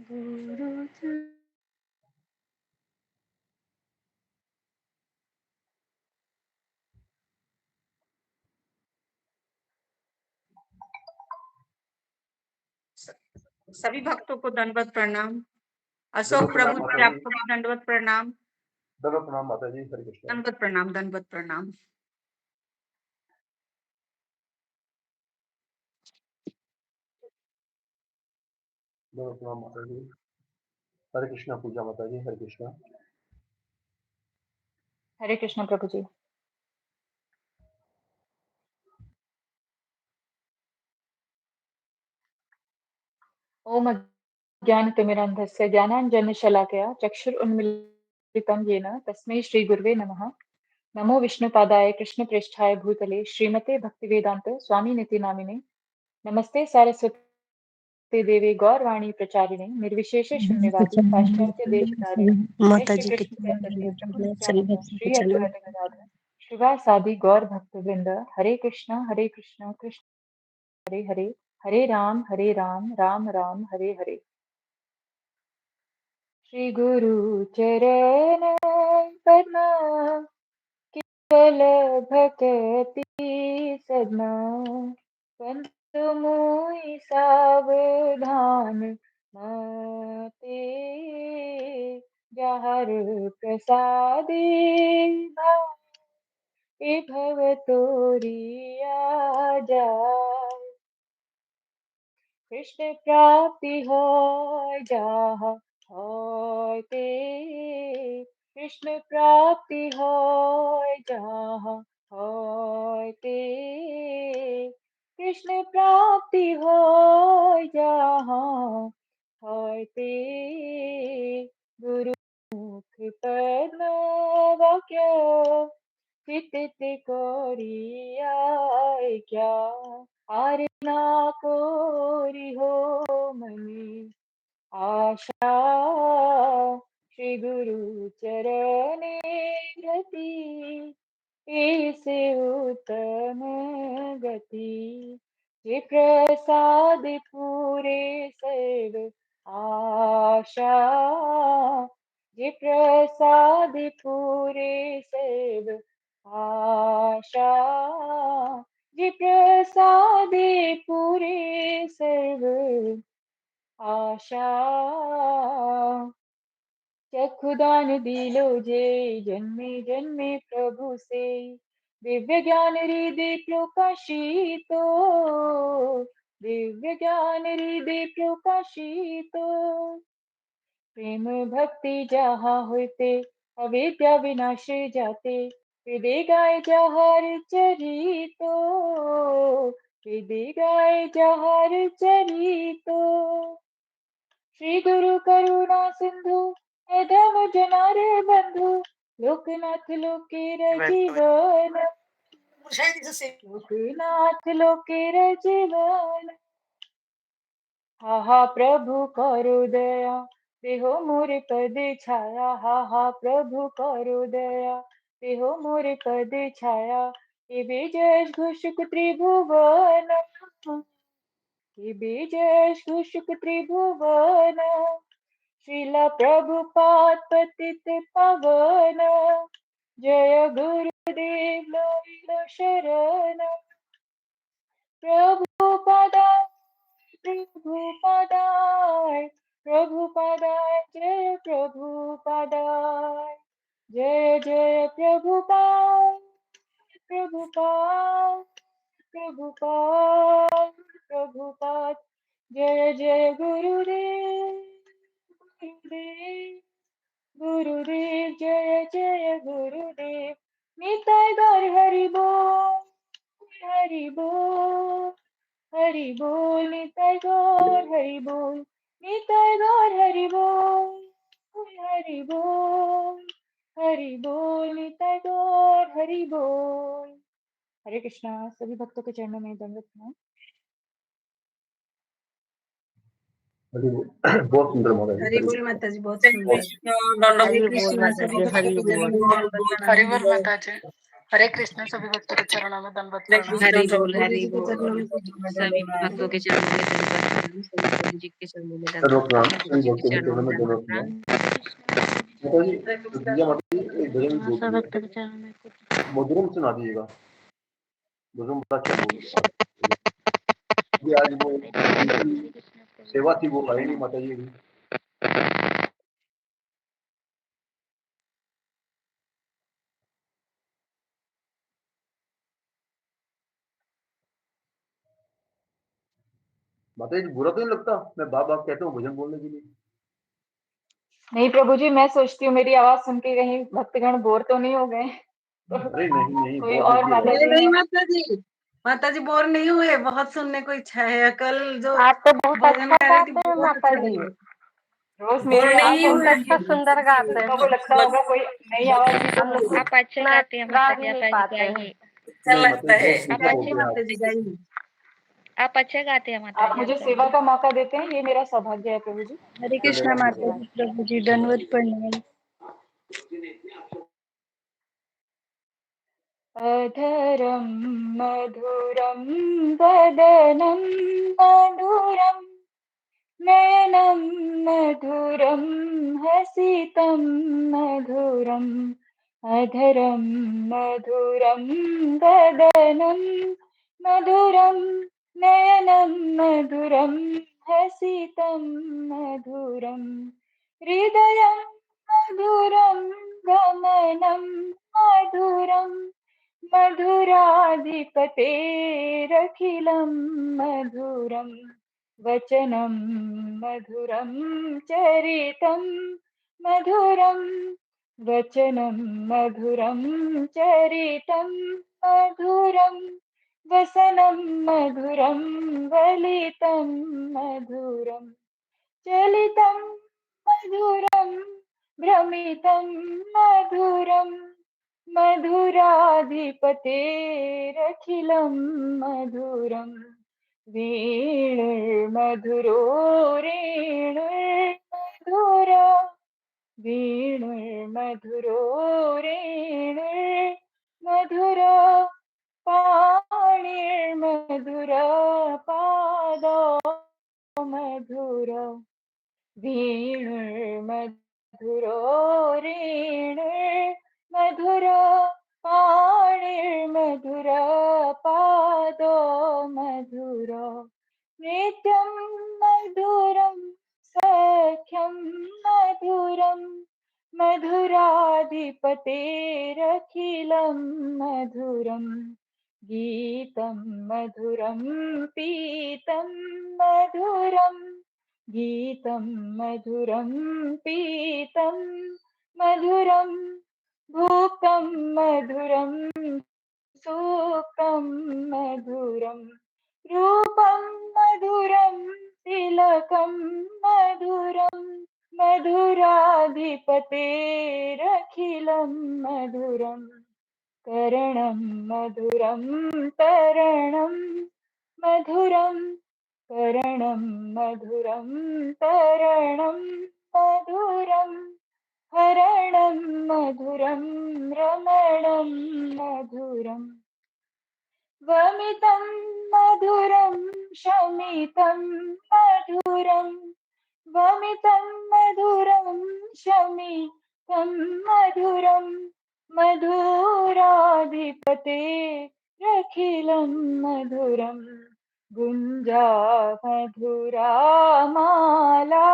गुरु सभी भक्तों को दंडवत प्रणाम। अशोक प्रभु जी आपको भी दंडवत प्रणाम। दंडवत प्रणाम माता जी। हरे कृष्ण। दंडवत प्रणाम, दंडवत प्रणाम। दंडवत प्रणाम माता जी। हरे कृष्ण पूजा माता जी। हरे कृष्ण। हरे कृष्ण प्रभु जी। ओम अज्ञानतिमिरान्धस्य ज्ञानाञ्जनशलाकया चक्षुरुन्मीलितं येन तस्मै श्रीगुरवे नमः। नमो विष्णुपादाय कृष्णप्रेष्ठाय भूतले श्रीमते भक्तिवेदान्त स्वामिनिति नामिने। नमस्ते सारस्वती देवी गौरवाणी प्रचारिणे निर्विशेष शून्यवादी पाश्चात्य देशतारिणे जय श्री कृष्ण चैतन्य प्रभु नित्यानंद श्री अद्वैत गदाधर श्रीवासादि गौर भक्तवृंद। हरे कृष्ण कृष्ण हरे हरे, हरे राम राम राम हरे हरे। श्री गुरु चरण पद्मा केवल भक्ति सदना पंत मोहि सावधान माते जहर प्रसादे भव तोरिया जाय। कृष्ण प्राप्ति हो जहाँ होते, कृष्ण प्राप्ति हो जहाँ होते, कृष्ण प्राप्ति हो जहाँ होते। गुरु मुख पद्म वाक्य चित्त कोरिया क्या। आरे ना कोरी हो मनी आशा, श्री गुरु चरणे रति ऐसे उत्तम गति। जे प्रसाद पूरे सर्व आशा, जे प्रसाद पूरे सर्व आशा, जे प्रसादे पूरे सर्व आशा। चक्षुदान दिलो जे जन्मे जन्मे प्रभु से, दिव्य ज्ञान हृदय प्रकाशितो, दिव्य ज्ञान हृदय प्रकाशितो। प्रेम भक्ति जहाँ होते अविद्या विनाश जाते, हृदय गाय जहर चरितो, हृदय गाय जहर चरितो। श्री गुरु करुणा सिंधु एदम जनारे बंधु, लोकनाथ लोकेर जीवन, लोकनाथ लोकेर जीवन। हा हा प्रभु करो दया देहो मोरे पद छाया, हा हा प्रभु करो दया देहो मोरे पद छाया। ये विजय घोषक त्रिभुवन, ये विजय घोषक त्रिभुवन। श्रीला प्रभुपाद पतित पावन, जय गुरुदेव लो शरण। प्रभुपदाय प्रभुपदाय प्रभुपदाय जय प्रभुपदाय, जय जय प्रभुपाद प्रभुपाद प्रभुपाद प्रभुपाद। जय जय गुरुदेव गुरुदेव गुरुदेव, जय जय गुरुदेव। निताय गौर हरि बोल, हरि बोल, हरि बोल। निताय गौर हरि बोल, निताय गौर हरि बोल, हरि बोल, हरि बोल। निताय गौर हरि बोल। हरे कृष्णा। सभी भक्तों के चरणों में दंडवत प्रणाम। बहुत सुंदर माता जी। हरि बोल माता जी, बहुत सुंदर। हरि बोल माता जी। हरि बोल। हरि बोल माता जी। हरे कृष्ण, सभी भक्तों के चरणों में दंडवत हरे प्रणाम। कृष्ण हरि प्रभु बोल, हरि जी के बोल। चरणों में सभी भक्तों के चरणों में दंडवत प्रणाम, सभी प्रभु जी के चरणों में दंडवत सर्वप्रणाम प्रणाम, सभी गुरु जी भक्तों के के चरणों चरणों में में दंडवत दंडवत प्रणाम। प्रणाम। माता जी प्रिया माता जी एक भजन बोल सब दिए भक्तों के चरणों में मधुरम सुना दीजिएगा मधुरम बड़ा अच्छा बोल ये आज वो उनकी सेवा थी वो आई नहीं माता जी की। माता जी बुरा तो नहीं लगता मैं बाप बाप कहता हूँ भजन बोलने के लिए। नहीं प्रभु जी, मैं सोचती हूँ मेरी आवाज सुन के कहीं भक्तगण बोर तो नहीं हो गए। अरे नहीं नहीं कोई बहुत और मीठी माता आवाज नहीं जी नहीं हैं? माता जी बोर नहीं हुए, बहुत सुनने को इच्छा है। कल जो आप तो बहुत भजन अच्छा गा रही थी गाते हैं बहुत माता अच्छा जी। लगा। रोज बोर मेरी आवाज नहीं बहुत हुए अच्छा सुंदर गाते सबको हैं। लगता होगा कोई नई आवाज ही तो हम होगी। आप अच्छे गाते हैं गा ही नहीं पाते हैं। अच्छा नहीं लगता मतलब है। बहुत आप मीठा अच्छे बोलते हैं माता आप। जी गाइए। आप अच्छे गाते हैं माता आप जी। मुझे आप सेवा का मौका देते हैं, ये मेरा सौभाग्य है प्रभु जी। हरे कृष्णा माता जी, प्रभु जी दंडवत प्रणाम। अधरं मधुरं वदनं मधुरं नयनं मधुरं हसितं मधुरम् अधरं मधुरं वदनं मधुरं नयनं मधुरं हसितं मधुरम् हृदयं मधुरं गमनं मधुरं मधुराधिपतेरखिलं मधुरम् वचनं मधुरं चरितं मधुरं वचनं मधुरं चरितं मधुरं वसनं मधुरं वलितं मधुरं चलितं मधुरं भ्रमितं मधुरं मधुराधिपतेरखिलं मधुरम् वेणुर्मधुरो रेणुर्मधुरा वेणुर्मधुरो रेणुर्मधुरा पाणिर्मधुरा पादो मधुरा वेणुर्मधुरो रेणुर्मधुरा पाणिर्मधुरा पादो मधुरा नित्यं मधुरं सख्यं मधुरं मधुराधिपतेरखिलं मधुरं गीतं मधुरं पीतं मधुरं गीतं मधुरं पीतं मधुरं भुक्तं मधुरं सुखं मधुरम् रूपं मधुरं तिलकं मधुरं मधुराधिपतेरखिलं मधुरम् करणं मधुरं तरणं मधुरं करणं मधुरं तरणं मधुरं हरणं मधुरं रमणं मधुरम् वमितं मधुरं शमितं मधुरं वमितं मधुरं शमितं मधुरं मधुराधिपतेरखिलं मधुरं गुञ्जा मधुरा माला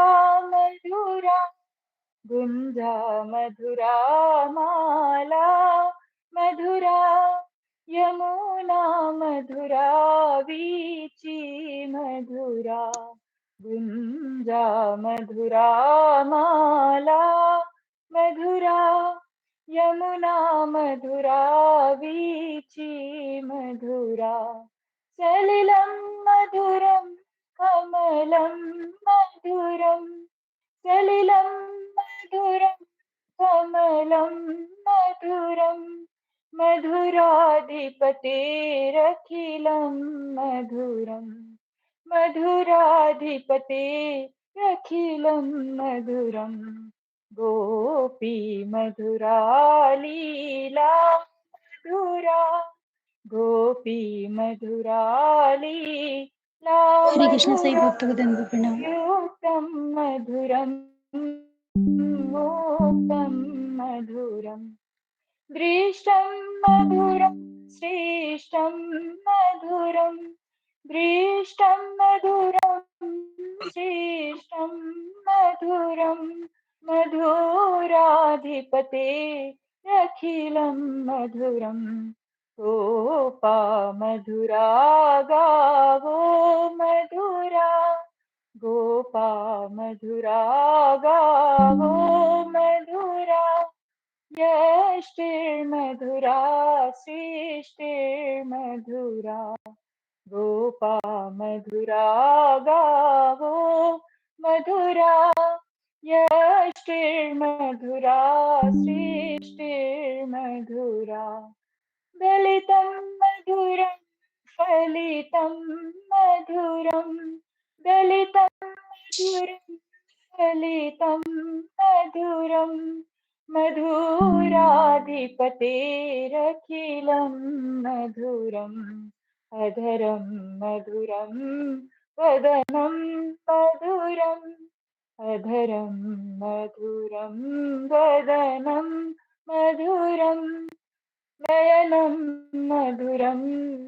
मधुरा गुञ्जा मधुरा माला मधुरा यमुना मधुरा वीची मधुरा गुञ्जा मधुरा माला मधुरा यमुना मधुरा वीची मधुरा सलिलं मधुरं कमलं मधुरम् सलिलं मधुरं कमलं मधुरं मधुराधिपतेरखिलं मधुरम् मधुराधिपतेरखिलं मधुरम् गोपी मधुरा लीला मधुरा गोपी मधुराली ला हरे कृष्ण सही मधुरा भक्त को दंडवत प्रणाम। युक्तं मधुरं मोक्तं मधुरं दृष्टं मधुरं श्रेष्ठं मधुरं दृष्टं मधुरं श्रेष्ठं मधुरं मधुराधिपते अखिलं मधुरं गोपा मधुरा गावो मधुरा गोपा मधुरा गावो मधुरा यष्टिर्मधुरा सृष्टिर्मधुरा गोपा मधुरा गावो मधुरा यष्टिर्मधुरा सृष्टिर्मधुरा दलितं मधुरं फलितं मधुरं दलितं मधुरं फलितं मधुरं मधुराधिपतेरखिलं मधुरम् अधरं मधुरं वदनं मधुरम् अधरं मधुरं वदनं मधुरम् नयनं मधुरं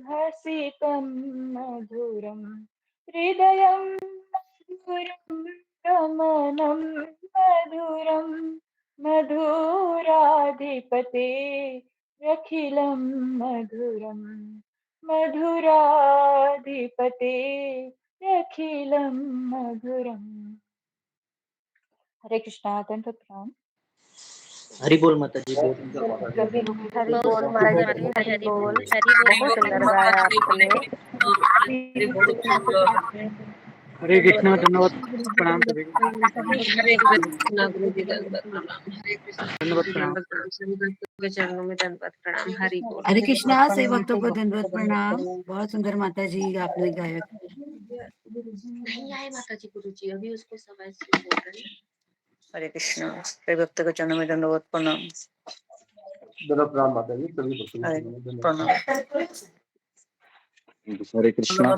हसितं मधुरं हृदयं मधुरं गमनं मधुरं मधुराधिपते अखिलं मधुरं मधुराधिपते अखिलं मधुरम्। हरे कृष्णा दंडवत प्रणाम। हरि बोल माता जी बहुत सुंदर माता जी हरि बहुत बोल सुंदर महाराज माता जी, जी, हरि हरि बोल। बोल, हरि बोल बहुत माता सुंदर जी। गाया आपने। हरे कृष्णा धन्यवाद प्रणाम सभी को। हरे कृष्णा गुरु जी दंडवत प्रणाम। हरे कृष्णा धन्यवाद गुरु जी प्रणाम। दंडवत प्रणाम। सभी भक्तों के चरणों में दंडवत प्रणाम। हरि बोल। हरे कृष्णा सही भक्तों को दंडवत प्रणाम। बहुत सुंदर माता जी आपने गाया। नहीं आए माता जी गुरु जी, अभी उसको समय से बोल रहे हैं। हरे कृष्णा सभी भक्तों के चरणों में दंडवत प्रणाम। दंडवत प्रणाम माता जी, सभी भक्तों हरे को दंडवत प्रणाम। हरे कृष्णा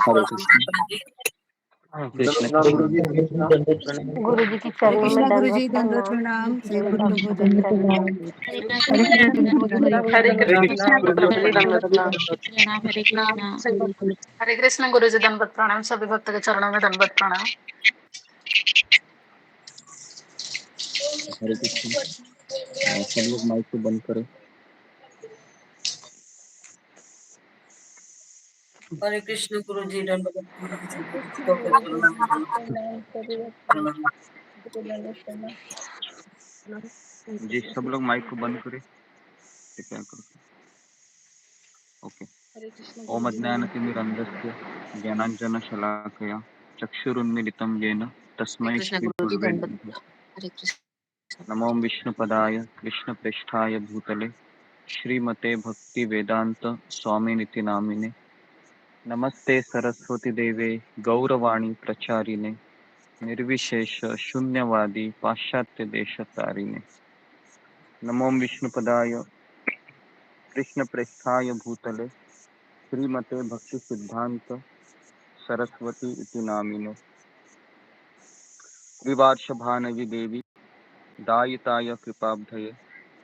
हरे कृष्णा कृष्ण प्रणाम गुरु जी, हरे कृष्ण कृष्णा। दंडवत प्रणाम। गुरु जी की हरे चरणों में कृष्णा गुरु जी दंडवत दंडवत प्रणाम। प्रणाम। सभी सभी भक्तों को भक्तों के दंडवत चरणों में प्रणाम। हरे हरे कृष्णा कृष्णा कृष्ण गुरु जी हरे हरे हरे कृष्ण कृष्णा कृष्णा गुरु गुरु जी जी दंडवत दंडवत प्रणाम। प्रणाम हरे कृष्णा। हरे कृष्ण गुरु जी दंडवत प्रणाम। सभी भक्तों के चरणों में दंडवत प्रणाम। हरे कृष्णा। सब लोग माइक को बंद करें। हरे कृष्ण गुरु जी दंडवत प्रणाम। हरे सभी कृष्ण भक्तों के गुरु जी चरणों में दंडवत दंडवत प्रणाम। सभी भक्तों प्रणाम। को दंडवत प्रणाम। जी सब लोग माइक को बंद करें। कृपया करो। ओके। हरे कृष्ण ओम गुरु जी दंडवत प्रणाम। अज्ञानतिमिरन्धस्य ज्ञानाञ्जनशलाकया चक्षुरुन्मीलितं येन हरे तस्मै कृष्ण गुरु जी श्रीगुरुवे दंडवत नमः। प्रणाम। हरे कृष्ण गुरु नमो जी। विष्णुपदाय कृष्णप्रेष्ठाय भूतले श्रीमते भक्तिवेदान्त स्वामिनिति नामिने। नमस्ते सरस्वती देवे गौरवाणी प्रचारिणे निर्विशेष शून्यवादी पाश्चात्य देशतारिणे। नमो विष्णुपदाय कृष्णप्रेष्ठाय भूतले श्रीमते भक्तिसिद्धान्त सरस्वती इति नामिने। त्रिवार्षभानवि देवी दायिताय कृपाब्धये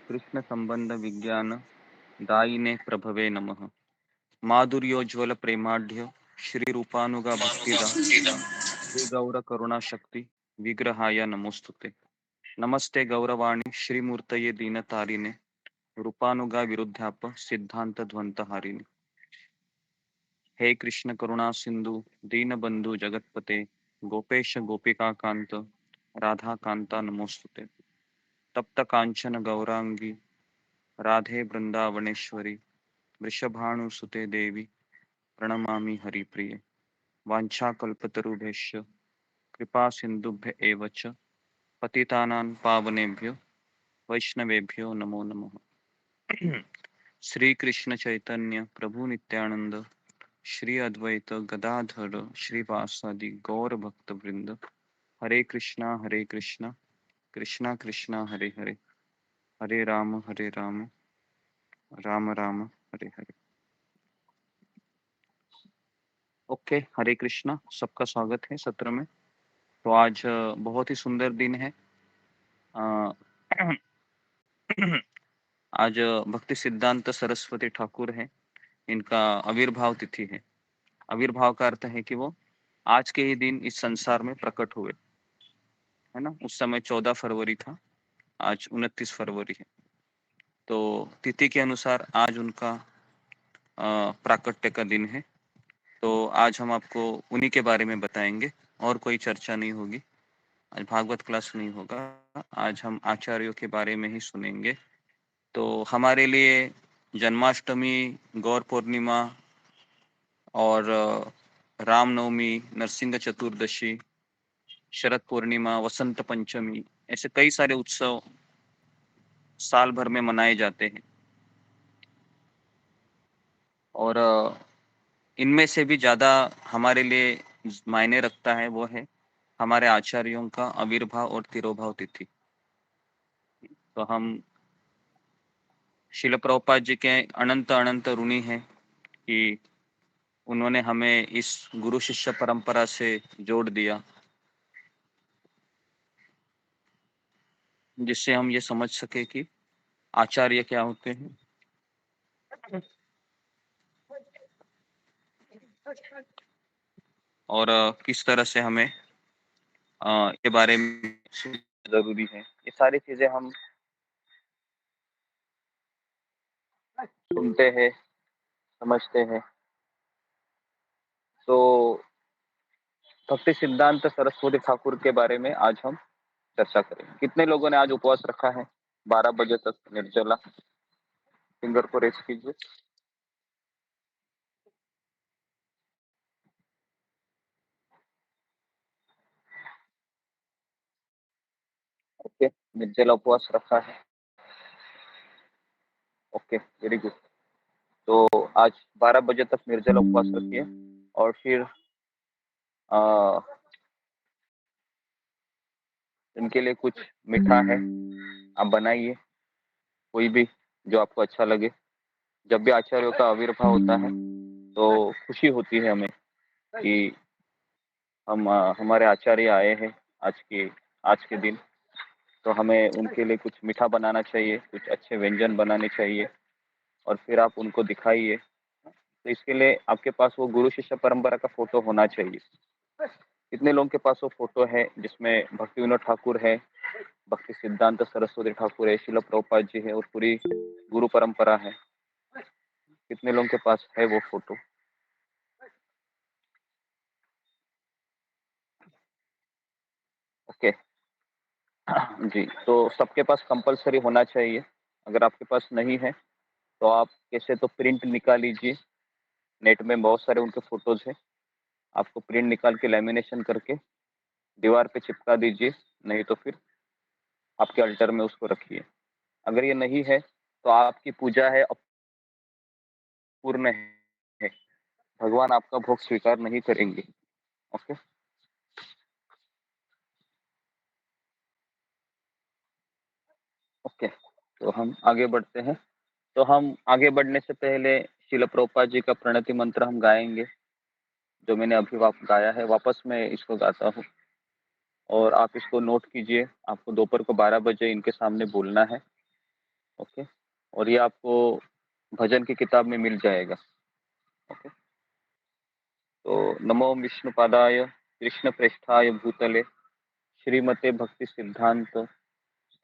कृष्ण संबंध विज्ञान दायिने प्रभवे नमः। माधुर्योज्वल प्रेमाढ्य श्री रूपानुगा भक्तिदा श्री गौर करुणा शक्ति विग्रहाय नमोस्तुते। नमस्ते गौरवाणी श्रीमूर्तये दीनतारिणे रूपानुगा विरुद्धाप सिद्धांत ध्वंत हारिणे। हे कृष्ण करुणा सिंधु दीनबंधु जगतपते गोपेश गोपिका कांत राधा कांता नमोस्तुते। तप्त कांचन गौरांगी राधे वृंदावनेश्वरी वृषभानुसुते देवी प्रणमामि हरिप्रिये। वाञ्छाकल्पतरुभ्यश्च कृपा सिन्धुभ्य एव च पतितानां पावनेभ्यो वैष्णवेभ्यो नमो नमः। श्री कृष्ण चैतन्य प्रभु नित्यानंद श्री अद्वैत गदाधर श्रीवासादि गौर भक्त वृंद हरे कृष्णा कृष्णा कृष्णा हरे हरे हरे राम राम राम हरे हरे। ओके, हरे कृष्णा, सबका स्वागत है सत्र में। तो आज बहुत ही सुंदर दिन है। अ, आज भक्ति सिद्धांत सरस्वती ठाकुर है, इनका आविर्भाव तिथि है। आविर्भाव का अर्थ है कि वो आज के ही दिन इस संसार में प्रकट हुए, है ना। उस समय 14 फरवरी था, आज 29 फरवरी है। तो तिथि के अनुसार आज उनका प्राकट्य का दिन है। तो आज हम आपको उन्हीं के बारे में बताएंगे और कोई चर्चा नहीं होगी। आज भागवत क्लास नहीं होगा, आज हम आचार्यों के बारे में ही सुनेंगे। तो हमारे लिए जन्माष्टमी, गौर पूर्णिमा और रामनवमी, नरसिंह चतुर्दशी, शरद पूर्णिमा, वसंत पंचमी, ऐसे कई सारे उत्सव साल भर में मनाए जाते हैं। और इनमें से भी ज्यादा हमारे लिए मायने रखता है वो है हमारे आचार्यों का आविर्भाव और तिरोभाव तिथि। तो हम शिल प्रभुपाद जी के अनंत अनंत ऋणी हैं कि उन्होंने हमें इस गुरु शिष्य परंपरा से जोड़ दिया, जिससे हम ये समझ सके कि आचार्य क्या होते हैं और किस तरह से हमें के बारे में जरूरी है। ये सारी चीजें हम सुनते हैं, समझते हैं। तो भक्ति सिद्धांत सरस्वती ठाकुर के बारे में आज हम चर्चा करेंगे। कितने लोगों ने आज उपवास रखा है 12 बजे तक निर्जला? फिंगर को रेस कीजिए। ओके, निर्जला उपवास रखा है। Okay, very good. तो आज 12 बजे तक निर्जला उपवास रखिए और फिर इनके लिए कुछ मीठा है, आप बनाइए कोई भी जो आपको अच्छा लगे। जब भी आचार्यों का आविर्भाव होता है तो खुशी होती है हमें कि हम हमारे आचार्य आए हैं आज के दिन। तो हमें उनके लिए कुछ मीठा बनाना चाहिए, कुछ अच्छे व्यंजन बनाने चाहिए और फिर आप उनको दिखाइए। तो इसके लिए आपके पास वो गुरु शिष्य परंपरा का फोटो होना चाहिए। कितने लोगों के पास वो फोटो है जिसमें भक्ति विनोद ठाकुर है, भक्ति सिद्धांत सरस्वती ठाकुर है, शिल प्रभुपाद जी है और पूरी गुरु परंपरा है? कितने लोगों के पास है वो फोटो? ओके जी, तो सबके पास कंपलसरी होना चाहिए। अगर आपके पास नहीं है तो आप कैसे तो प्रिंट निकाल लीजिए, नेट में बहुत सारे उनके फोटोज हैं, आपको प्रिंट निकाल के लैमिनेशन करके दीवार पे चिपका दीजिए, नहीं तो फिर आपके अल्टर में उसको रखिए। अगर ये नहीं है तो आपकी पूजा है अपूर्ण है, भगवान आपका भोग स्वीकार नहीं करेंगे। ओके, ओके, तो हम आगे बढ़ते हैं। तो हम आगे बढ़ने से पहले शिल प्रभुपाद जी का प्रणति मंत्र हम गाएंगे, जो मैंने अभी गाया है। वापस मैं इसको गाता हूँ और आप इसको नोट कीजिए। आपको दोपहर को 12 बजे इनके सामने बोलना है। ओके, और ये आपको भजन की किताब में मिल जाएगा। ओके, तो नमो विष्णुपादाय कृष्ण प्रेष्ठाय भूतले श्रीमते भक्ति सिद्धांत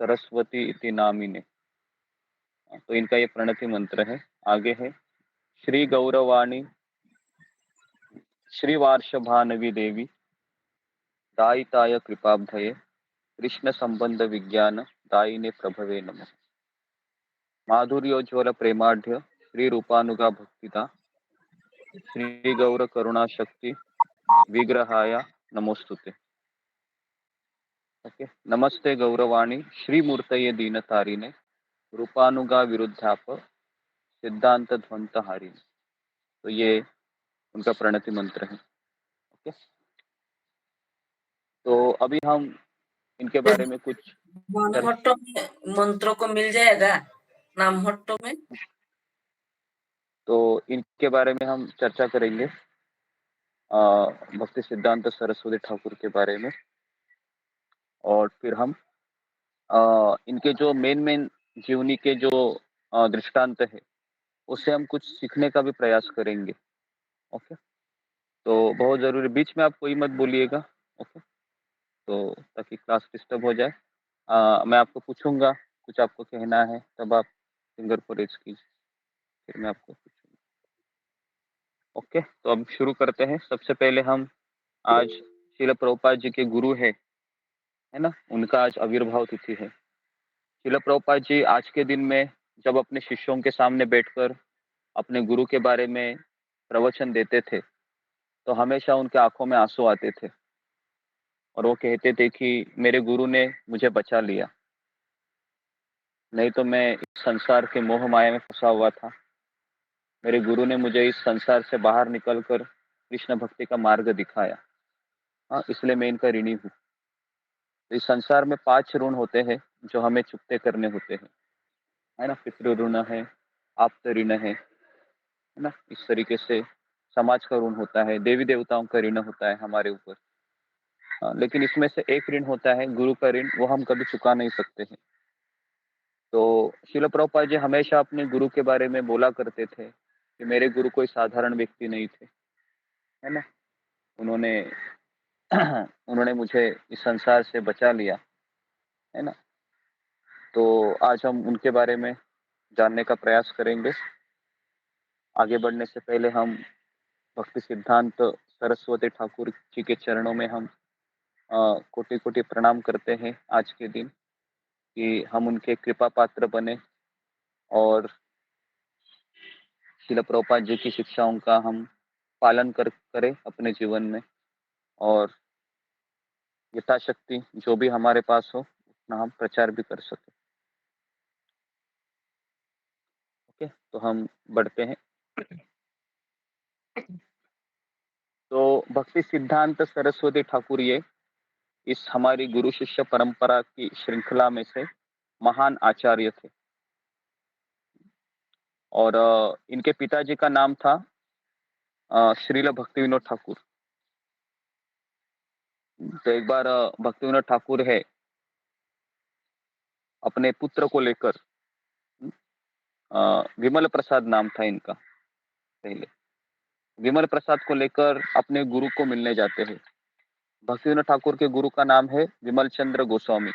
सरस्वती इति नामिने। तो इनका ये प्रणति मंत्र है। आगे है श्री गौरवाणी श्री वार्षभानवी देवी दायिताय कृपाब्धये कृष्ण संबंध विज्ञान दायिने प्रभवे नमः। माधुर्योज्वल प्रेमाढ्य श्री रूपानुगा भक्तिदा श्री गौर करुणा शक्ति विग्रहाय नमोस्तुते। ओके, नमस्ते गौरवाणी श्री मूर्तये दीनतारिणे रूपानुगा विरुद्धाप सिद्धांत ध्वंत हारिणे। तो ये उनका प्रणति मंत्र है। ओके, तो अभी हम इनके बारे में कुछ नाम हट्टो में मंत्रों को मिल जाएगा, नाम हट्टो में। तो इनके बारे में हम चर्चा करेंगे, भक्ति सिद्धांत सरस्वती ठाकुर के बारे में। और फिर हम इनके जो मेन जीवनी के जो दृष्टांत है, उससे हम कुछ सीखने का भी प्रयास करेंगे। ओके, तो बहुत जरूरी, बीच में आप कोई मत बोलिएगा। ओके, तो ताकि क्लास डिस्टर्ब हो जाए। मैं आपको पूछूंगा, कुछ आपको कहना है तब आप फिंगर को रेज कीजिए, फिर मैं आपको पूछूंगा। ओके, तो अब शुरू करते हैं। सबसे पहले हम आज श्रील प्रभुपाद जी के गुरु है ना, उनका आज आविर्भाव तिथि है। श्रील प्रभुपाद जी आज के दिन में जब अपने शिष्यों के सामने बैठकर अपने गुरु के बारे में प्रवचन देते थे, तो हमेशा उनके आंखों में आंसू आते थे और वो कहते थे कि मेरे गुरु ने मुझे बचा लिया, नहीं तो मैं इस संसार के मोह माया में फंसा हुआ था। मेरे गुरु ने मुझे इस संसार से बाहर निकलकर कृष्ण भक्ति का मार्ग दिखाया। हाँ, इसलिए मैं इनका ऋणी हूँ। तो इस संसार में 5 ऋण होते हैं जो हमें चुकते करने होते हैं, है ना। पितृ ऋण है, आप्त ऋण है ना। इस तरीके से समाज का ऋण होता है, देवी देवताओं का ऋण होता है हमारे ऊपर। लेकिन इसमें से एक ऋण होता है गुरु का ऋण, वो हम कभी चुका नहीं सकते हैं। तो श्रील प्रभुपाद जी हमेशा अपने गुरु के बारे में बोला करते थे कि मेरे गुरु कोई साधारण व्यक्ति नहीं थे, है ना। उन्होंने उन्होंने मुझे इस संसार से बचा लिया, है ना। तो आज हम उनके बारे में जानने का प्रयास करेंगे। आगे बढ़ने से पहले हम भक्ति सिद्धांत सरस्वती ठाकुर जी के चरणों में हम कोटि कोटि प्रणाम करते हैं आज के दिन, कि हम उनके कृपा पात्र बने और श्रील प्रभुपाद जी की शिक्षाओं का हम पालन करें अपने जीवन में, और यथाशक्ति जो भी हमारे पास हो उतना हम प्रचार भी कर सके। ओके, तो हम बढ़ते हैं। तो भक्ति सिद्धांत सरस्वती ठाकुर ये इस हमारी गुरु शिष्य परंपरा की श्रृंखला में से महान आचार्य थे। और इनके पिताजी का नाम था श्रील भक्ति विनोद ठाकुर। तो एक बार भक्ति विनोद ठाकुर है अपने पुत्र को लेकर, विमल प्रसाद नाम था इनका पहले, विमल प्रसाद को लेकर अपने गुरु को मिलने जाते हैं। भक्ति विनोद ठाकुर के गुरु का नाम है विमल चंद्र गोस्वामी।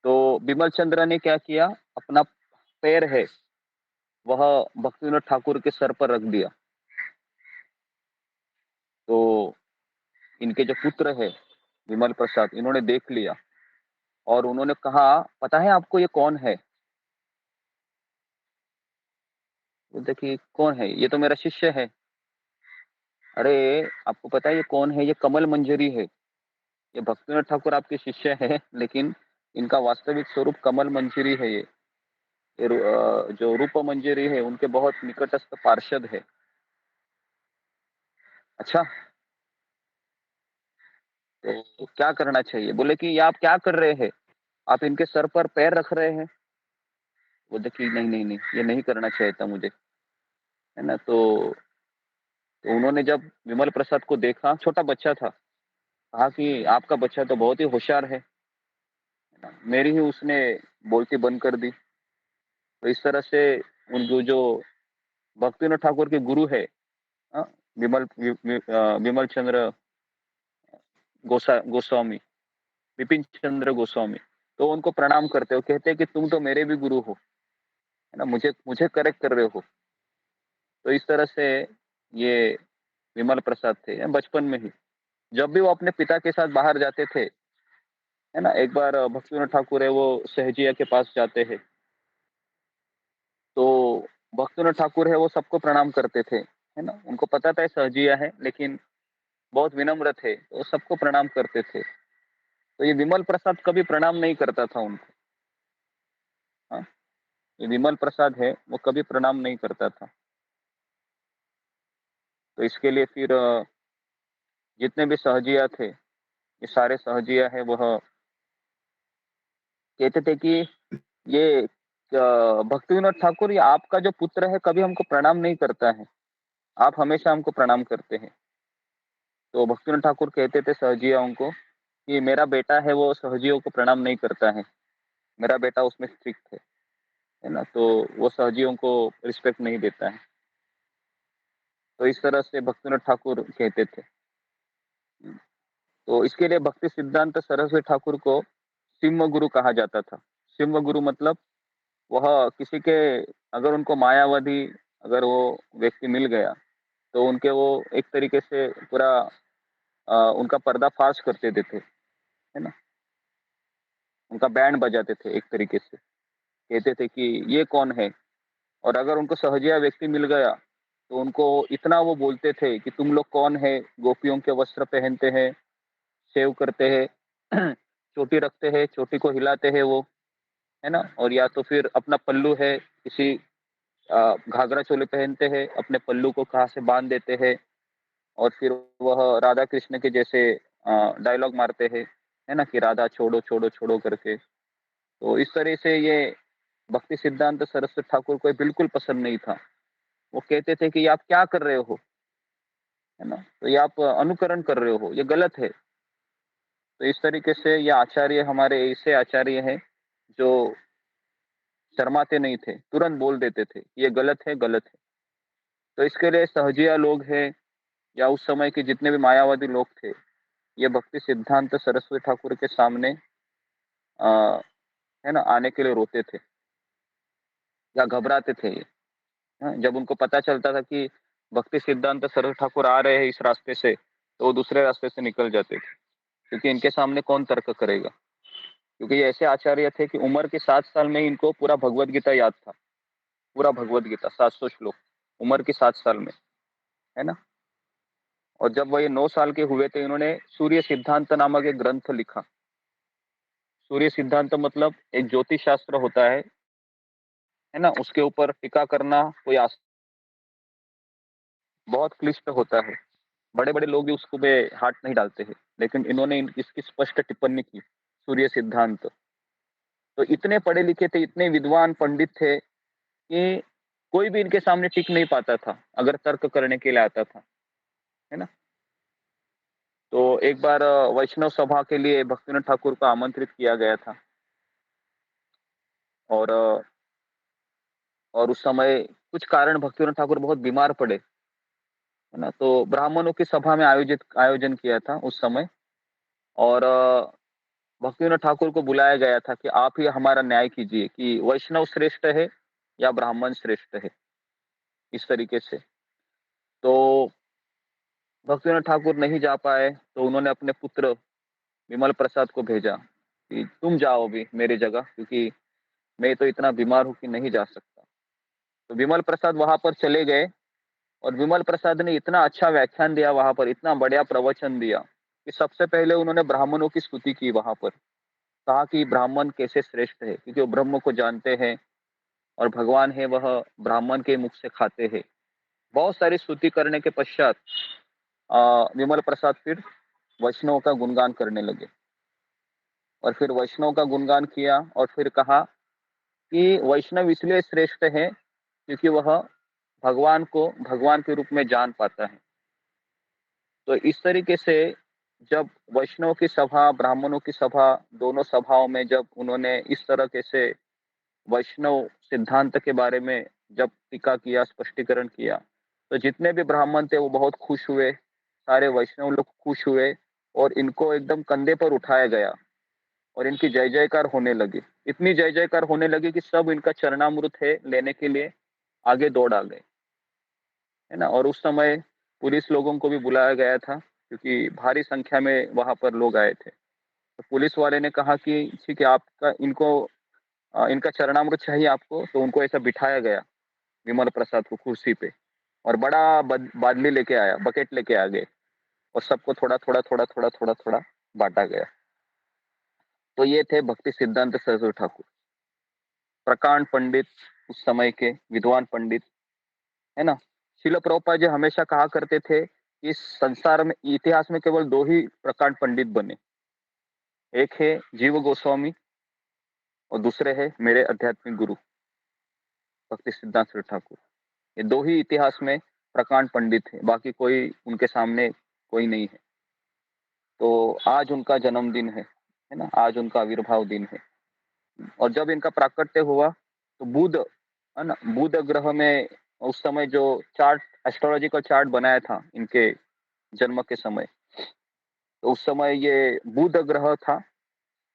तो विमल चंद्र ने क्या किया, अपना पैर है वह भक्ति विनोद ठाकुर के सर पर रख दिया। तो इनके जो पुत्र है विमल प्रसाद, इन्होंने देख लिया और उन्होंने कहा, पता है आपको ये कौन है? देखिए कौन है, ये तो मेरा शिष्य है। अरे आपको पता है ये कौन है? ये कमल मंजरी है। ये भक्ति विनोद ठाकुर आपके शिष्य है, लेकिन इनका वास्तविक स्वरूप कमल मंजरी है। ये जो रूप मंजरी है उनके बहुत निकटस्थ पार्षद है। अच्छा, तो क्या करना चाहिए? बोले कि ये आप क्या कर रहे हैं, आप इनके सर पर पैर रख रहे हैं। वो देखिए नहीं नहीं नहीं, ये नहीं करना चाहिए था मुझे, है ना। तो उन्होंने जब विमल प्रसाद को देखा, छोटा बच्चा था, कहा कि आपका बच्चा तो बहुत ही होशियार है ना। मेरी ही उसने बोलती बंद कर दी। तो इस तरह से उनको जो भक्तिविनोद ठाकुर के गुरु है, हाँ, विमल चंद्र गोस्वामी, विपिन चंद्र गोस्वामी, तो उनको प्रणाम करते हो, कहते हैं कि तुम तो मेरे भी गुरु हो, है ना, मुझे मुझे करेक्ट कर रहे हो। तो इस तरह से ये विमल प्रसाद थे बचपन में ही। जब भी वो अपने पिता के साथ बाहर जाते थे, है ना, एक बार भक्ति विनोद ठाकुर है वो सहजिया के पास जाते हैं, तो भक्ति विनोद ठाकुर है वो सबको प्रणाम करते थे, है ना। उनको पता था सहजिया है, लेकिन बहुत विनम्र थे, तो सबको प्रणाम करते थे। तो ये विमल प्रसाद कभी प्रणाम नहीं करता था उनको। हाँ, ये विमल प्रसाद है वो कभी प्रणाम नहीं करता था। तो इसके लिए फिर जितने भी सहजिया थे, ये सारे सहजिया है वह कहते थे कि ये भक्ति विनोद ठाकुर, ये आपका जो पुत्र है कभी हमको प्रणाम नहीं करता है, आप हमेशा हमको प्रणाम करते हैं। तो भक्ति विनोद ठाकुर कहते थे सहजियों को कि मेरा बेटा है वो सहजियों को प्रणाम नहीं करता है, मेरा बेटा उसमें स्ट्रिक्ट है ना, तो वो सहजियों को रिस्पेक्ट नहीं देता है। तो इस तरह से भक्ति विनोद ठाकुर कहते थे। तो इसके लिए भक्ति सिद्धांत सरस्वती ठाकुर को सिंह गुरु कहा जाता था। सिंह गुरु मतलब वह किसी के, अगर उनको मायावादी अगर वो व्यक्ति मिल गया तो उनके वो एक तरीके से पूरा उनका पर्दाफाश कर देते थे, है ना, उनका बैंड बजाते थे एक तरीके से, कहते थे कि ये कौन है। और अगर उनको सहजिया व्यक्ति मिल गया तो उनको इतना वो बोलते थे कि तुम लोग कौन है, गोपियों के वस्त्र पहनते हैं, सेव करते हैं, चोटी रखते हैं, चोटी को हिलाते हैं वो, है ना, और या तो फिर अपना पल्लू है, किसी घाघरा चोली पहनते हैं, अपने पल्लू को कहाँ से बांध देते हैं, और फिर वह राधा कृष्ण के जैसे डायलॉग मारते हैं, है ना, कि राधा छोड़ो छोड़ो छोड़ो करके। तो इस तरह से ये भक्ति सिद्धांत सरस्वती ठाकुर को बिल्कुल पसंद नहीं था। वो कहते थे कि आप क्या कर रहे हो, है ना, तो ये आप अनुकरण कर रहे हो, ये गलत है। तो इस तरीके से ये आचार्य हमारे ऐसे आचार्य हैं जो शर्माते नहीं थे, तुरंत बोल देते थे ये गलत है, गलत है। तो इसके लिए सहजिया लोग हैं या उस समय के जितने भी मायावादी लोग थे, ये भक्ति सिद्धांत सरस्वती ठाकुर के सामने है ना आने के लिए रोते थे या घबराते थे ये, जब उनको पता चलता था कि भक्ति सिद्धांत सरस्वती ठाकुर आ रहे हैं इस रास्ते से, तो वो दूसरे रास्ते से निकल जाते थे, क्योंकि इनके सामने कौन तर्क करेगा। क्योंकि ये ऐसे आचार्य थे कि उम्र के 7 साल में इनको पूरा भगवद गीता याद था, पूरा भगवद गीता 700 श्लोक उम्र के 7 साल में, है ना। और जब वह 9 साल के हुए थे, इन्होंने सूर्य सिद्धांत नामक एक ग्रंथ लिखा। सूर्य सिद्धांत मतलब एक ज्योतिष शास्त्र होता है ना, उसके ऊपर टीका करना कोई बहुत क्लिष्ट होता है, बड़े बड़े लोग भी उसको पे हाथ नहीं डालते हैं, लेकिन इन्होंने इसकी स्पष्ट टिप्पणी की, सूर्य सिद्धांत। तो इतने पढ़े लिखे थे, इतने विद्वान पंडित थे कि कोई भी इनके सामने टिक नहीं पाता था अगर तर्क करने के लिए आता था, है ना। तो एक बार वैष्णव सभा के लिए भक्तिविनोद ठाकुर को आमंत्रित किया गया था, और उस समय कुछ कारण भक्तिविनोद ठाकुर बहुत बीमार पड़े, है ना। तो ब्राह्मणों की सभा में आयोजन किया था उस समय, और भक्तिविनोद ठाकुर को बुलाया गया था कि आप ही हमारा न्याय कीजिए कि वैष्णव श्रेष्ठ है या ब्राह्मण श्रेष्ठ है, इस तरीके से। तो भक्तिविनोद ठाकुर नहीं जा पाए, तो उन्होंने अपने पुत्र विमल प्रसाद को भेजा कि तुम जाओ भी मेरी जगह, क्योंकि मैं तो इतना बीमार हूं कि नहीं जा सकता। तो विमल प्रसाद वहां पर चले गए, और विमल प्रसाद ने इतना अच्छा व्याख्यान दिया वहां पर, इतना बढ़िया प्रवचन दिया कि सबसे पहले उन्होंने ब्राह्मणों की स्तुति की वहां पर, कहा कि ब्राह्मण कैसे श्रेष्ठ है, क्योंकि वो ब्रह्म को जानते हैं और भगवान है वह ब्राह्मण के मुख से खाते हैं। बहुत सारी स्तुति करने के पश्चात विमल प्रसाद फिर वैष्णव का गुणगान करने लगे, और फिर वैष्णव का गुणगान किया, और फिर कहा कि वैष्णव इसलिए श्रेष्ठ है क्योंकि वह भगवान को भगवान के रूप में जान पाता है। तो इस तरीके से जब वैष्णव की सभा, ब्राह्मणों की सभा, दोनों सभाओं में जब उन्होंने इस तरह से वैष्णव सिद्धांत के बारे में जब टीका किया, स्पष्टीकरण किया, तो जितने भी ब्राह्मण थे वो बहुत खुश हुए, सारे वैष्णव लोग खुश हुए, और इनको एकदम कंधे पर उठाया गया और इनकी जय जयकार होने लगी। इतनी जय जयकार होने लगी कि सब इनका चरणामृत है लेने के लिए आगे दौड़ आ गए, है ना। और उस समय पुलिस लोगों को भी बुलाया गया था, क्योंकि भारी संख्या में वहां पर लोग आए थे। तो पुलिस वाले ने कहा कि ठीक है, आपका इनका चरणामृत चाहिए आपको, तो उनको ऐसा बिठाया गया विमल प्रसाद को कुर्सी पे, और बड़ा बादली लेके आया, बकेट लेके आ गए, और सबको थोड़ा थोड़ा थोड़ा थोड़ा थोड़ा थोड़ा बांटा गया। तो ये थे भक्ति सिद्धांत सरस्वती ठाकुर, प्रकांड पंडित, उस समय के विद्वान पंडित, है ना। श्रील प्रभुपाद जी हमेशा कहा करते थे कि इस संसार में, इतिहास में केवल 2 ही प्रकांड पंडित बने, एक है जीव गोस्वामी और दूसरे है मेरे आध्यात्मिक गुरु, भक्ति सिद्धांत सरस्वती ठाकुर। ये दो ही इतिहास में प्रकांड पंडित है, बाकी कोई उनके सामने कोई नहीं है। तो आज उनका जन्मदिन है ना, आज उनका आविर्भाव दिन है। और जब इनका प्राकट्य हुआ तो बुध है ना, बुध ग्रह में उस समय जो चार्ट, एस्ट्रोलॉजिकल चार्ट बनाया था इनके जन्म के समय, तो उस समय ये बुध ग्रह था,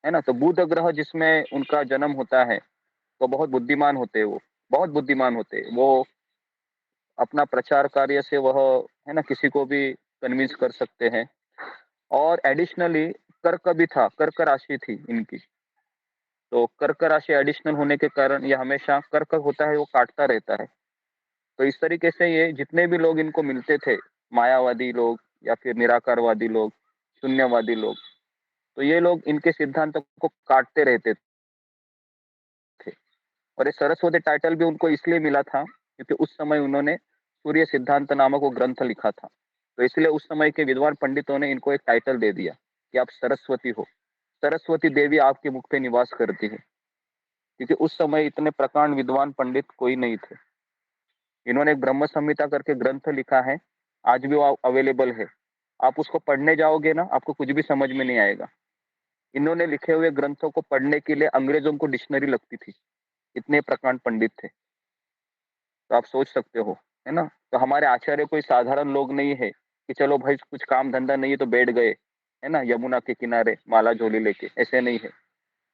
है ना। तो बुध ग्रह जिसमें उनका जन्म होता है तो बहुत बुद्धिमान होते हैं, वो बहुत बुद्धिमान होते हैं। वो अपना प्रचार कार्य से वह है ना किसी को भी कन्विंस कर सकते हैं। और एडिशनली कर्क भी था, कर्क राशि थी इनकी, तो कर्क राशि एडिशनल होने के कारण ये हमेशा कर्क होता है वो काटता रहता है। तो इस तरीके से ये जितने भी लोग इनको मिलते थे, मायावादी लोग या फिर निराकारवादी लोग, शून्यवादी लोग, तो ये लोग इनके सिद्धांतों को काटते रहते थे। और ये सरस्वती टाइटल भी उनको इसलिए मिला था क्योंकि उस समय उन्होंने सूर्य सिद्धांत नामक वो ग्रंथ लिखा था। तो इसलिए उस समय के विद्वान पंडितों ने इनको एक टाइटल दे दिया कि आप सरस्वती हो, सरस्वती देवी आपके मुख पे निवास करती है, क्योंकि उस समय इतने प्रकांड विद्वान पंडित कोई नहीं थे। इन्होंने एक ब्रह्म संहिता करके ग्रंथ लिखा है, आज भी वो अवेलेबल है। आप उसको पढ़ने जाओगे ना, आपको कुछ भी समझ में नहीं आएगा। इन्होंने लिखे हुए ग्रंथों को पढ़ने के लिए अंग्रेजों को डिक्शनरी लगती थी, इतने प्रकांड पंडित थे। तो आप सोच सकते हो, है ना। तो हमारे आचार्य कोई साधारण लोग नहीं है कि चलो भाई कुछ काम धंधा नहीं है तो बैठ गए, है ना, यमुना के किनारे माला झोली लेके, ऐसे नहीं है।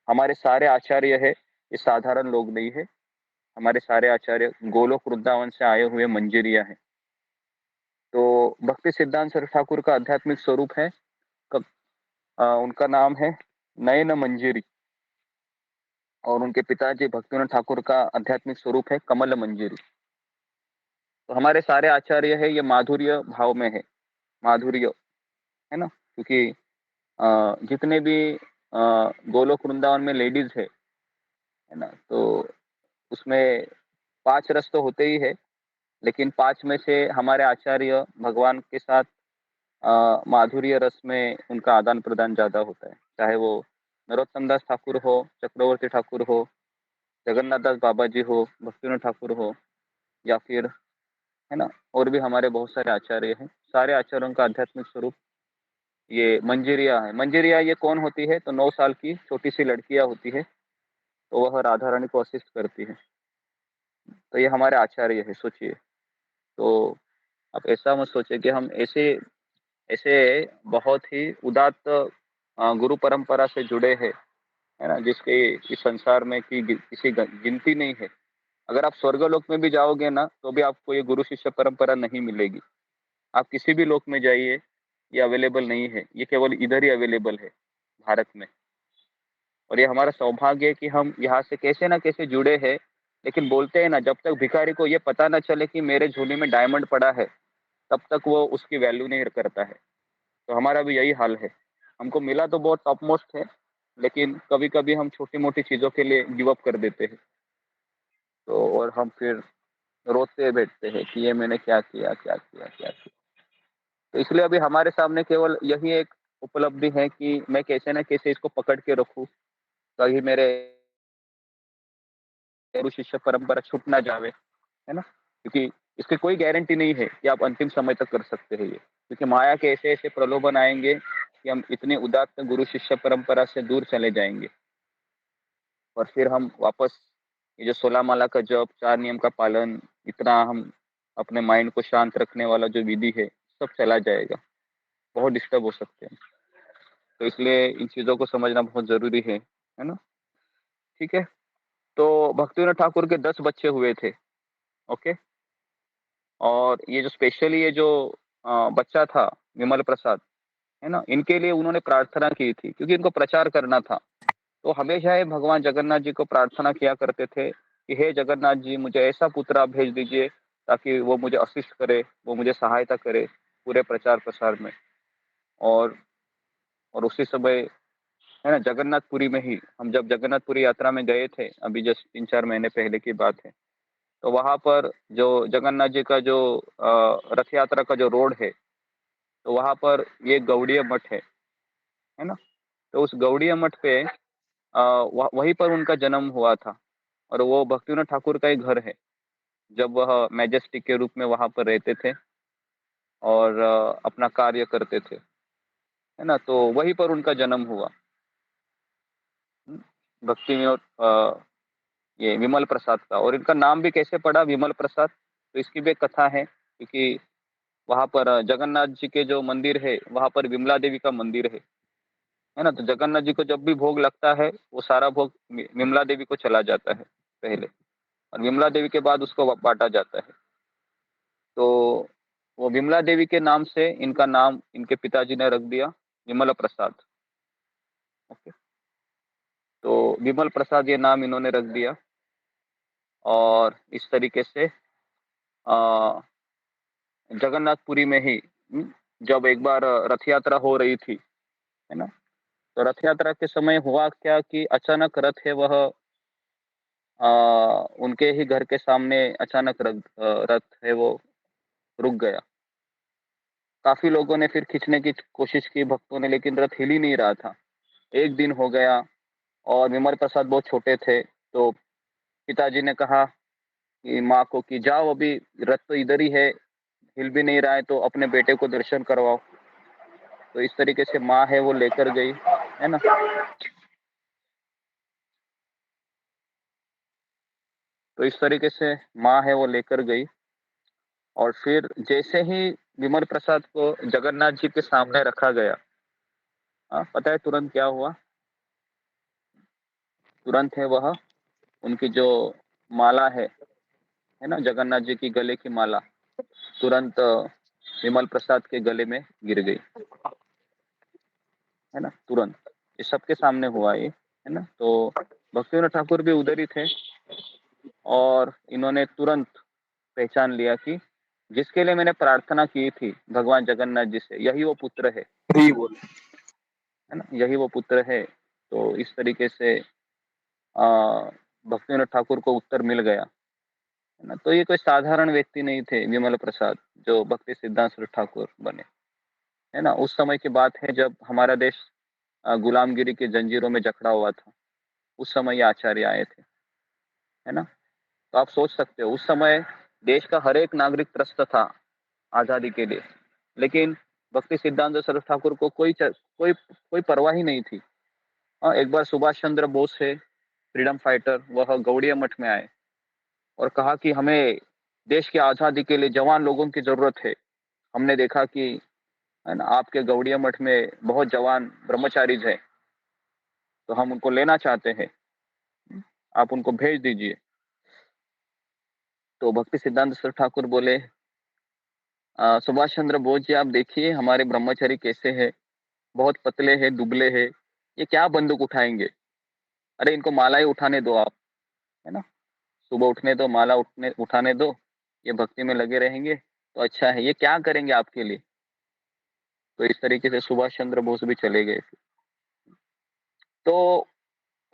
हमारे सारे आचार्य है, ये साधारण लोग नहीं है। हमारे सारे आचार्य गोलोक वृंदावन से आए हुए मंजरिया है। तो भक्ति सिद्धांत सरस्वती ठाकुर का आध्यात्मिक स्वरूप है, उनका नाम है नयन मंजरी, और उनके पिताजी भक्तिनाथ ठाकुर का आध्यात्मिक स्वरूप है कमल मंजरी। तो हमारे सारे आचार्य है ये माधुर्य भाव में है, माधुर्य, है ना। क्योंकि जितने भी गोलोक वृंदावन में लेडीज है ना, तो उसमें 5 रस तो होते ही है, लेकिन 5 में से हमारे आचार्य भगवान के साथ माधुर्य रस में उनका आदान प्रदान ज्यादा होता है। चाहे वो नरोत्तम दास ठाकुर हो, चक्रवर्ती ठाकुर हो, जगन्नाथ दास बाबा जी हो, भक्तिनाथ ठाकुर हो, या फिर है ना और भी हमारे बहुत सारे आचार्य हैं। सारे आचार्यों का आध्यात्मिक स्वरूप ये मंजरिया है। मंजरिया ये कौन होती है? तो 9 साल की छोटी सी लड़कियां होती है, तो वह राधा रानी को असिस्ट करती है। तो ये हमारे आचार्य है, सोचिए। तो आप ऐसा मत सोचिए कि हम ऐसे ऐसे बहुत ही उदात्त गुरु परंपरा से जुड़े हैं, है ना, जिसके इस संसार में की किसी गिनती नहीं है। अगर आप स्वर्गलोक में भी जाओगे ना, तो भी आपको ये गुरु शिष्य परंपरा नहीं मिलेगी। आप किसी भी लोक में जाइए, ये अवेलेबल नहीं है, ये केवल इधर ही अवेलेबल है, भारत में। और ये हमारा सौभाग्य है कि हम यहाँ से कैसे ना कैसे जुड़े हैं। लेकिन बोलते हैं ना, जब तक भिखारी को ये पता ना चले कि मेरे झोली में डायमंड पड़ा है, तब तक वो उसकी वैल्यू नहीं करता है। तो हमारा भी यही हाल है। हमको मिला तो बहुत टॉप मोस्ट है, लेकिन कभी कभी हम छोटी मोटी चीजों के लिए गिव अप कर देते हैं। तो और हम फिर रोते बैठते हैं कि ये मैंने क्या किया, क्या किया, क्या किया। तो इसलिए अभी हमारे सामने केवल यही एक उपलब्धि है कि मैं कैसे ना कैसे इसको पकड़ के रखूं, ताकि मेरे गुरु शिष्य परंपरा छूट ना जावे, है ना। क्योंकि इसकी कोई गारंटी नहीं है कि आप अंतिम समय तक कर सकते हैं ये, क्योंकि माया के ऐसे ऐसे प्रलोभन आएंगे कि हम इतने उदात्त गुरु शिष्य परंपरा से दूर चले जाएंगे, और फिर हम वापस ये जो 16 माला का जप, 4 नियम का पालन, इतना हम अपने माइंड को शांत रखने वाला जो विधि है, सब चला जाएगा, बहुत डिस्टर्ब हो सकते हैं। तो इसलिए इन चीजों को समझना बहुत जरूरी है ना। ठीक है। तो भक्तिनाथ ठाकुर के 10 बच्चे हुए थे। ओके। और ये जो स्पेशली ये जो बच्चा था विमल प्रसाद, है ना, इनके लिए उन्होंने प्रार्थना की थी, क्योंकि इनको प्रचार करना था। तो हमेशा ये भगवान जगन्नाथ जी को प्रार्थना किया करते थे कि हे जगन्नाथ जी, मुझे ऐसा पुत्र आप भेज दीजिए ताकि वो मुझे असिस्ट करे, वो मुझे सहायता करे पूरे प्रचार प्रसार में। और उसी समय, है ना, जगन्नाथपुरी में ही हम जब जगन्नाथपुरी यात्रा में गए थे, अभी जस्ट 3-4 महीने पहले की बात है, तो वहां पर जो जगन्नाथ जी का जो रथ यात्रा का जो रोड है, तो वहां पर ये गौड़ीय मठ है ना। तो उस गौड़ीय मठ पे वहीं पर उनका जन्म हुआ था, और वो भक्तिनाथ ठाकुर का ही घर है। जब वह मैजेस्टिक के रूप में वहां पर रहते थे और अपना कार्य करते थे, है ना। तो वहीं पर उनका जन्म हुआ। भक्ति विनोद ये विमल प्रसाद का। और इनका नाम भी कैसे पड़ा विमल प्रसाद, तो इसकी भी एक कथा है, क्योंकि वहां पर जगन्नाथ जी के जो मंदिर है वहां पर विमला देवी का मंदिर है ना। तो जगन्नाथ जी को जब भी भोग लगता है वो सारा भोग विमला देवी को चला जाता है पहले, और विमला देवी के बाद उसको बांटा जाता है। तो वो विमला देवी के नाम से इनका नाम इनके पिताजी ने रख दिया विमल प्रसाद। ओके, तो विमल प्रसाद ये नाम इन्होंने रख दिया। और इस तरीके से जगन्नाथपुरी में ही जब एक बार रथ यात्रा हो रही थी, है ना, तो रथ यात्रा के समय हुआ क्या कि अचानक रथ है वह उनके ही घर के सामने अचानक रथ है वो रुक गया। काफी लोगों ने फिर खींचने की कोशिश की भक्तों ने, लेकिन रथ हिल ही नहीं रहा था। एक दिन हो गया और विमल प्रसाद बहुत छोटे थे, तो पिताजी ने कहा कि माँ को कि जाओ, अभी रथ तो इधर ही है, हिल भी नहीं रहा है, तो अपने बेटे को दर्शन करवाओ। तो इस तरीके से माँ है वो लेकर गई, है ना। तो इस तरीके से माँ है वो लेकर गई। और फिर जैसे ही विमल प्रसाद को जगन्नाथ जी के सामने रखा गया, पता है तुरंत क्या हुआ? तुरंत है वह उनकी जो माला है ना, जगन्नाथ जी की गले की माला तुरंत विमल प्रसाद के गले में गिर गई, है ना, तुरंत। ये सबके सामने हुआ ये, है ना। तो भक्तिविनोद ठाकुर भी उधर ही थे और इन्होंने तुरंत पहचान लिया कि जिसके लिए मैंने प्रार्थना की थी भगवान जगन्नाथ जी से, यही वो पुत्र है, है ना, यही वो पुत्र है। तो इस तरीके से भक्तिविनोद ठाकुर को उत्तर मिल गया, है ना। तो ये कोई साधारण व्यक्ति नहीं थे विमल प्रसाद जो भक्ति सिद्धांत स्वरूप ठाकुर बने, है ना। उस समय की बात है जब हमारा देश गुलामगिरी के जंजीरों में जकड़ा हुआ था, उस समय ये आचार्य आए थे, है ना। तो आप सोच सकते हो उस समय देश का हर एक नागरिक त्रस्त था आजादी के लिए, लेकिन भक्ति सिद्धांत स्वरूप ठाकुर को कोई परवाह ही नहीं थी। एक बार सुभाष चंद्र बोस है फ्रीडम फाइटर, वह गौड़िया मठ में आए और कहा कि हमें देश की आजादी के लिए जवान लोगों की जरूरत है। हमने देखा कि, है ना, आपके गौड़िया मठ में बहुत जवान ब्रह्मचारी है, तो हम उनको लेना चाहते हैं, आप उनको भेज दीजिए। तो भक्ति सिद्धांत स्वरूप ठाकुर बोले, सुभाष चंद्र बोस जी, आप देखिए हमारे ब्रह्मचारी कैसे हैं, बहुत पतले हैं, दुबले हैं, ये क्या बंदूक उठाएंगे? अरे इनको माला ही उठाने दो आप, है ना, सुबह उठने दो, माला उठाने दो, ये भक्ति में लगे रहेंगे तो अच्छा है, ये क्या करेंगे आपके लिए? तो इस तरीके से सुभाष चंद्र बोस भी चले गए। तो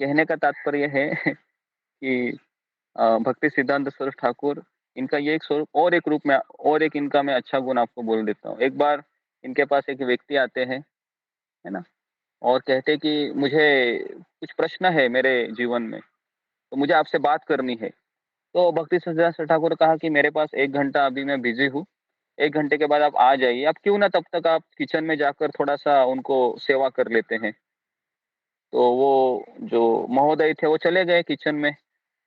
कहने का तात्पर्य है कि भक्ति सिद्धांत स्वरूप ठाकुर, इनका ये एक स्वरूप और एक रूप में, और एक इनका मैं अच्छा गुण आपको बोल देता हूँ। एक बार इनके पास एक व्यक्ति आते हैं, है ना, और कहते कि मुझे कुछ प्रश्न है मेरे जीवन में, तो मुझे आपसे बात करनी है। तो भक्ति सिद्धांत ठाकुर ने कहा कि मेरे पास 1 घंटा अभी मैं बिजी हूँ, 1 घंटे के बाद आप आ जाइए। आप क्यों ना तब तक आप किचन में जाकर थोड़ा सा उनको सेवा कर लेते हैं। तो वो जो महोदय थे वो चले गए किचन में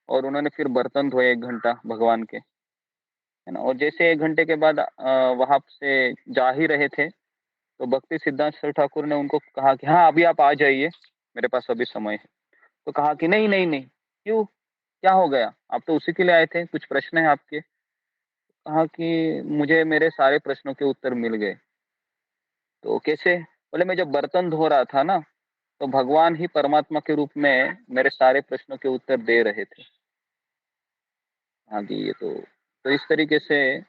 और उन्होंने फिर बर्तन धोए 1 घंटा भगवान के, है ना। और जैसे 1 घंटे के बाद वहां से जा ही रहे थे, तो भक्ति सिद्धांत ठाकुर ने उनको कहा कि हाँ अभी आप आ जाइए, मेरे पास अभी समय है। तो कहा कि नहीं नहीं नहीं, क्यों, क्या हो गया, आप तो उसी के लिए आए थे, कुछ प्रश्न है आपके? कहा कि मुझे मेरे सारे प्रश्नों के उत्तर मिल गए। तो कैसे? बोले मैं जब बर्तन धो रहा था ना, तो भगवान ही परमात्मा के रूप में मेरे सारे प्रश्नों के उत्तर दे रहे थे। हाँ जी, ये तो इस तरीके से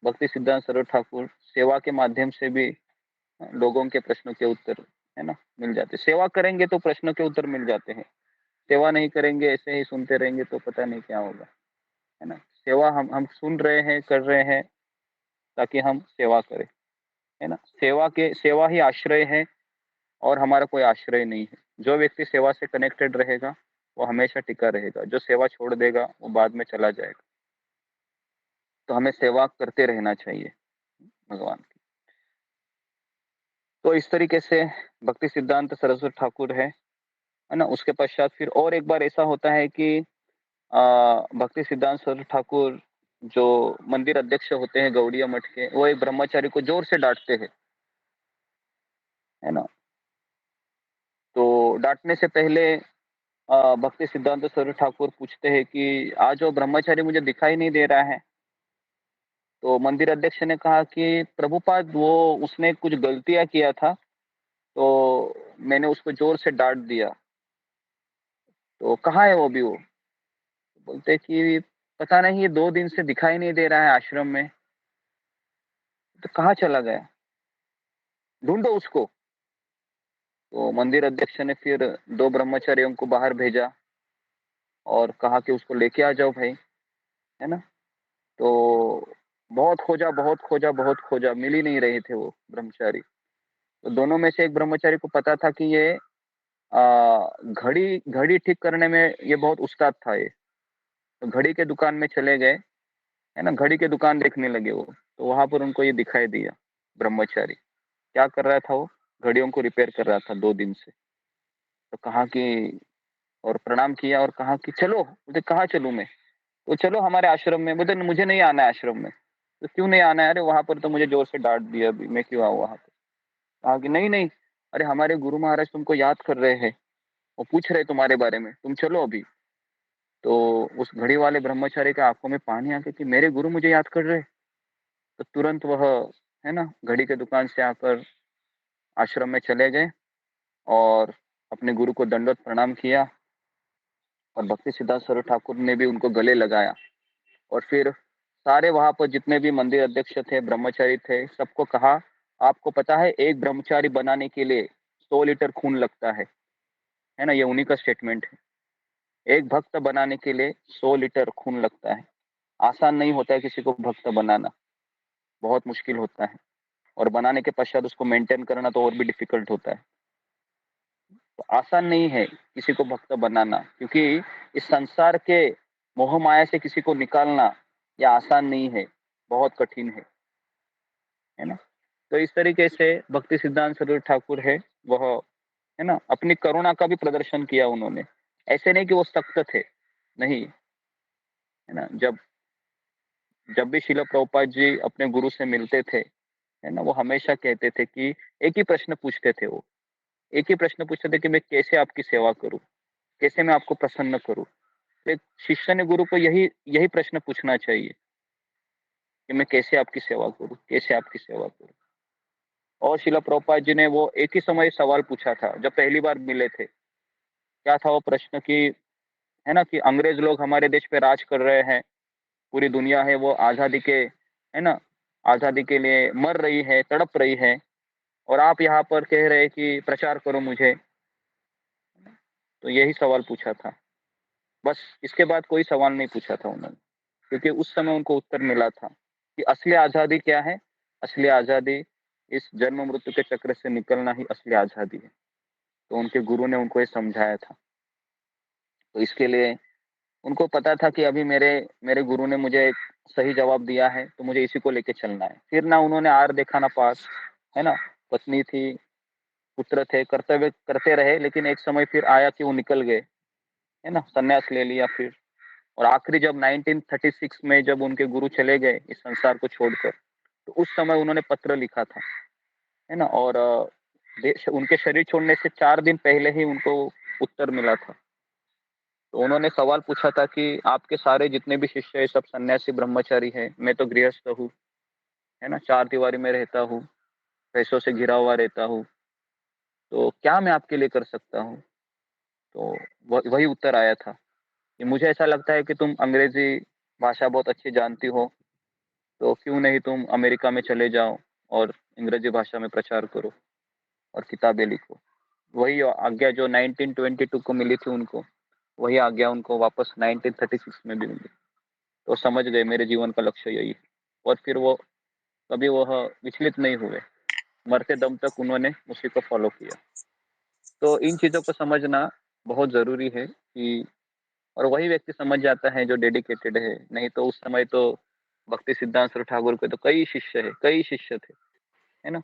भक्ति सिद्धांत स्वरूप ठाकुर सेवा के माध्यम से भी लोगों के प्रश्नों के उत्तर, है ना, मिल जाते। सेवा करेंगे तो प्रश्नों के उत्तर मिल जाते हैं, सेवा नहीं करेंगे, ऐसे ही सुनते रहेंगे तो पता नहीं क्या होगा, है ना। सेवा हम सुन रहे हैं, कर रहे हैं ताकि हम सेवा करें, है ना। सेवा ही आश्रय है और हमारा कोई आश्रय नहीं है। जो व्यक्ति सेवा से कनेक्टेड रहेगा वो हमेशा टिका रहेगा, जो सेवा छोड़ देगा वो बाद में चला जाएगा। तो हमें सेवा करते रहना चाहिए भगवान की। तो इस तरीके से भक्ति सिद्धांत सरस्वती ठाकुर है ना। उसके पश्चात फिर और एक बार ऐसा होता है कि भक्ति सिद्धांत सरस्वती ठाकुर जो मंदिर अध्यक्ष होते हैं गौड़िया मठ के, वो एक ब्रह्मचारी को जोर से डांटते हैं, है ना। तो डांटने से पहले भक्ति सिद्धांत सरस्वती ठाकुर पूछते हैं कि आज वो ब्रह्मचारी मुझे दिखाई नहीं दे रहा है। तो मंदिर अध्यक्ष ने कहा कि प्रभुपाद वो उसने कुछ गलतियां किया था, तो मैंने उसको जोर से डांट दिया। तो कहाँ है वो भी? वो बोलते कि पता नहीं, ये 2 दिन से दिखाई नहीं दे रहा है आश्रम में। तो कहाँ चला गया, ढूंढो उसको। तो मंदिर अध्यक्ष ने फिर 2 ब्रह्मचारियों को बाहर भेजा और कहा कि उसको लेके आ जाओ भाई, है ना। तो बहुत खोजा बहुत खोजा बहुत खोजा, मिल ही नहीं रहे थे वो ब्रह्मचारी। तो दोनों में से एक ब्रह्मचारी को पता था कि ये घड़ी घड़ी ठीक करने में ये बहुत उस्ताद था ये। तो घड़ी के दुकान में चले गए, है ना, घड़ी के दुकान देखने लगे वो। तो वहां पर उनको ये दिखाई दिया ब्रह्मचारी। क्या कर रहा था वो? घड़ियों को रिपेयर कर रहा था 2 दिन से। तो कहा कि, और प्रणाम किया और कहा कि चलो। बोलते कहाँ चलूं मैं? तो चलो हमारे आश्रम में। बोलते मुझे नहीं आना है आश्रम में। तो क्यों नहीं आना है? अरे वहां पर तो मुझे जोर से डांट दिया, अभी मैं क्यों आऊँ वहां पर? कहा कि नहीं नहीं, अरे हमारे गुरु महाराज तुमको याद कर रहे हैं, वो पूछ रहे तुम्हारे बारे में, तुम चलो अभी। तो उस घड़ी वाले ब्रह्मचारी के आंखों में पानी आ गया कि मेरे गुरु मुझे याद कर रहे। तो तुरंत वह, है ना, घड़ी के दुकान से आकर आश्रम में चले गए और अपने गुरु को दंडवत प्रणाम किया। और भक्ति सिद्धांत सरस्वती ठाकुर ने भी उनको गले लगाया। और फिर सारे वहां पर जितने भी मंदिर अध्यक्ष थे, ब्रह्मचारी थे, सबको कहा आपको पता है एक ब्रह्मचारी बनाने के लिए 100 लीटर खून लगता है ना। ये उन्हीं का स्टेटमेंट है। एक भक्त बनाने के लिए 100 लीटर खून लगता है। आसान नहीं होता है किसी को भक्त बनाना, बहुत मुश्किल होता है। और बनाने के पश्चात उसको मेंटेन करना तो और भी डिफिकल्ट होता है। तो आसान नहीं है किसी को भक्त बनाना, क्योंकि इस संसार के मोह माया से किसी को निकालना यह आसान नहीं है, बहुत कठिन है ना। तो इस तरीके से भक्ति सिद्धांत सरस्वती ठाकुर है वह, है ना, अपनी करुणा का भी प्रदर्शन किया उन्होंने। ऐसे नहीं कि वो सख्त थे, नहीं, है ना। जब जब भी शिला प्रभुपाद जी अपने गुरु से मिलते थे, है ना, वो हमेशा कहते थे कि एक ही प्रश्न पूछते थे वो, एक ही प्रश्न पूछते थे कि मैं कैसे आपकी सेवा करूं, कैसे मैं आपको प्रसन्न करूं। तो एक शिष्य ने गुरु को यही यही प्रश्न पूछना चाहिए कि मैं कैसे आपकी सेवा करूं, कैसे आपकी सेवा करूं। और शिला प्रभुपाद जी ने वो एक ही समय सवाल पूछा था जब पहली बार मिले थे। क्या था वो प्रश्न कि, है ना, कि अंग्रेज लोग हमारे देश पे राज कर रहे हैं, पूरी दुनिया है वो आजादी के, है ना, आजादी के लिए मर रही है, तड़प रही है, और आप यहाँ पर कह रहे हैं कि प्रचार करो मुझे। तो यही सवाल पूछा था, बस। इसके बाद कोई सवाल नहीं पूछा था उन्होंने, क्योंकि उस समय उनको उत्तर मिला था कि असली आजादी क्या है। असली आजादी इस जन्म मृत्यु के चक्र से निकलना ही असली आजादी है। तो उनके गुरु ने उनको ये समझाया था। तो इसके लिए उनको पता था कि अभी मेरे मेरे गुरु ने मुझे एक सही जवाब दिया है, तो मुझे इसी को लेके चलना है। फिर ना उन्होंने आर देखा ना पास, है ना। पत्नी थी, पुत्र थे, कर्तव्य करते रहे, लेकिन एक समय फिर आया कि वो निकल गए, है ना, संन्यास ले लिया फिर। और आखिरी जब 1936 में जब उनके गुरु चले गए इस संसार को छोड़कर, तो उस समय उन्होंने पत्र लिखा था, है ना। और उनके शरीर छोड़ने से 4 दिन पहले ही उनको उत्तर मिला था। तो उन्होंने सवाल पूछा था कि आपके सारे जितने भी शिष्य है सब सन्यासी ब्रह्मचारी है, मैं तो गृहस्थ हूँ, है ना, 4 दीवारी में रहता हूँ, पैसों से घिरा हुआ रहता हूँ, तो क्या मैं आपके लिए कर सकता हूँ? तो वही उत्तर आया था कि मुझे ऐसा लगता है कि तुम अंग्रेजी भाषा बहुत अच्छी जानती हो, तो क्यों नहीं तुम अमेरिका में चले जाओ और अंग्रेजी भाषा में प्रचार करो और किताबें लिखो। वही आज्ञा जो 1922 को मिली थी उनको, वही आज्ञा उनको वापस 1936 में भी मिली। तो समझ गए मेरे जीवन का लक्ष्य यही है। और फिर वो कभी वह विचलित नहीं हुए, मरते दम तक उन्होंने उसी को फॉलो किया। तो इन चीज़ों को समझना बहुत ज़रूरी है कि, और वही व्यक्ति समझ जाता है जो डेडिकेटेड है। नहीं तो उस समय तो भक्ति सिद्धांत सरस्वती ठाकुर के तो कई शिष्य थे, है ना।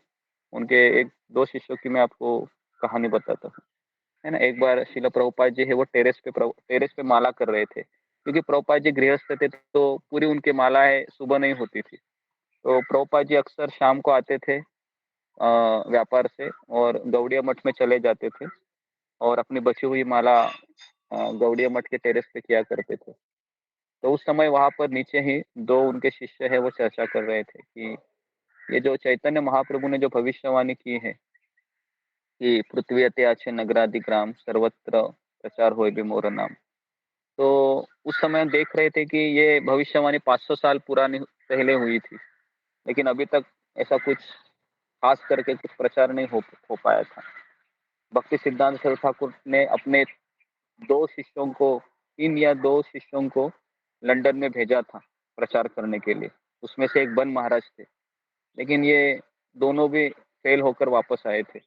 उनके एक दो शिष्यों की मैं आपको कहानी बताता हूँ, है ना। एक बार शिला प्रभुपाद जी है वो टेरेस पे माला कर रहे थे, क्योंकि प्रभुपाद जी गृहस्थ थे तो पूरी उनकी मालाएं सुबह नहीं होती थी। तो प्रभुपाद जी अक्सर शाम को आते थे व्यापार से और गौड़िया मठ में चले जाते थे और अपनी बची हुई माला गौड़िया मठ के टेरेस पे किया करते थे। तो उस समय वहां पर नीचे ही दो उनके शिष्य है वो चर्चा कर रहे थे कि ये जो चैतन्य महाप्रभु ने जो भविष्यवाणी की है कि पृथ्वी अति आछे नगरादि ग्राम सर्वत्र प्रचार होए भी मोर नाम, तो उस समय देख रहे थे कि ये भविष्यवाणी 500 साल पुरानी पहले हुई थी, लेकिन अभी तक ऐसा कुछ खास करके कुछ प्रचार नहीं हो पाया था। भक्ति सिद्धांत सरस्वती ठाकुर ने अपने 2 शिष्यों को लंदन में भेजा था प्रचार करने के लिए। उसमें से एक बन महाराज थे, लेकिन ये दोनों भी फेल होकर वापस आए थे।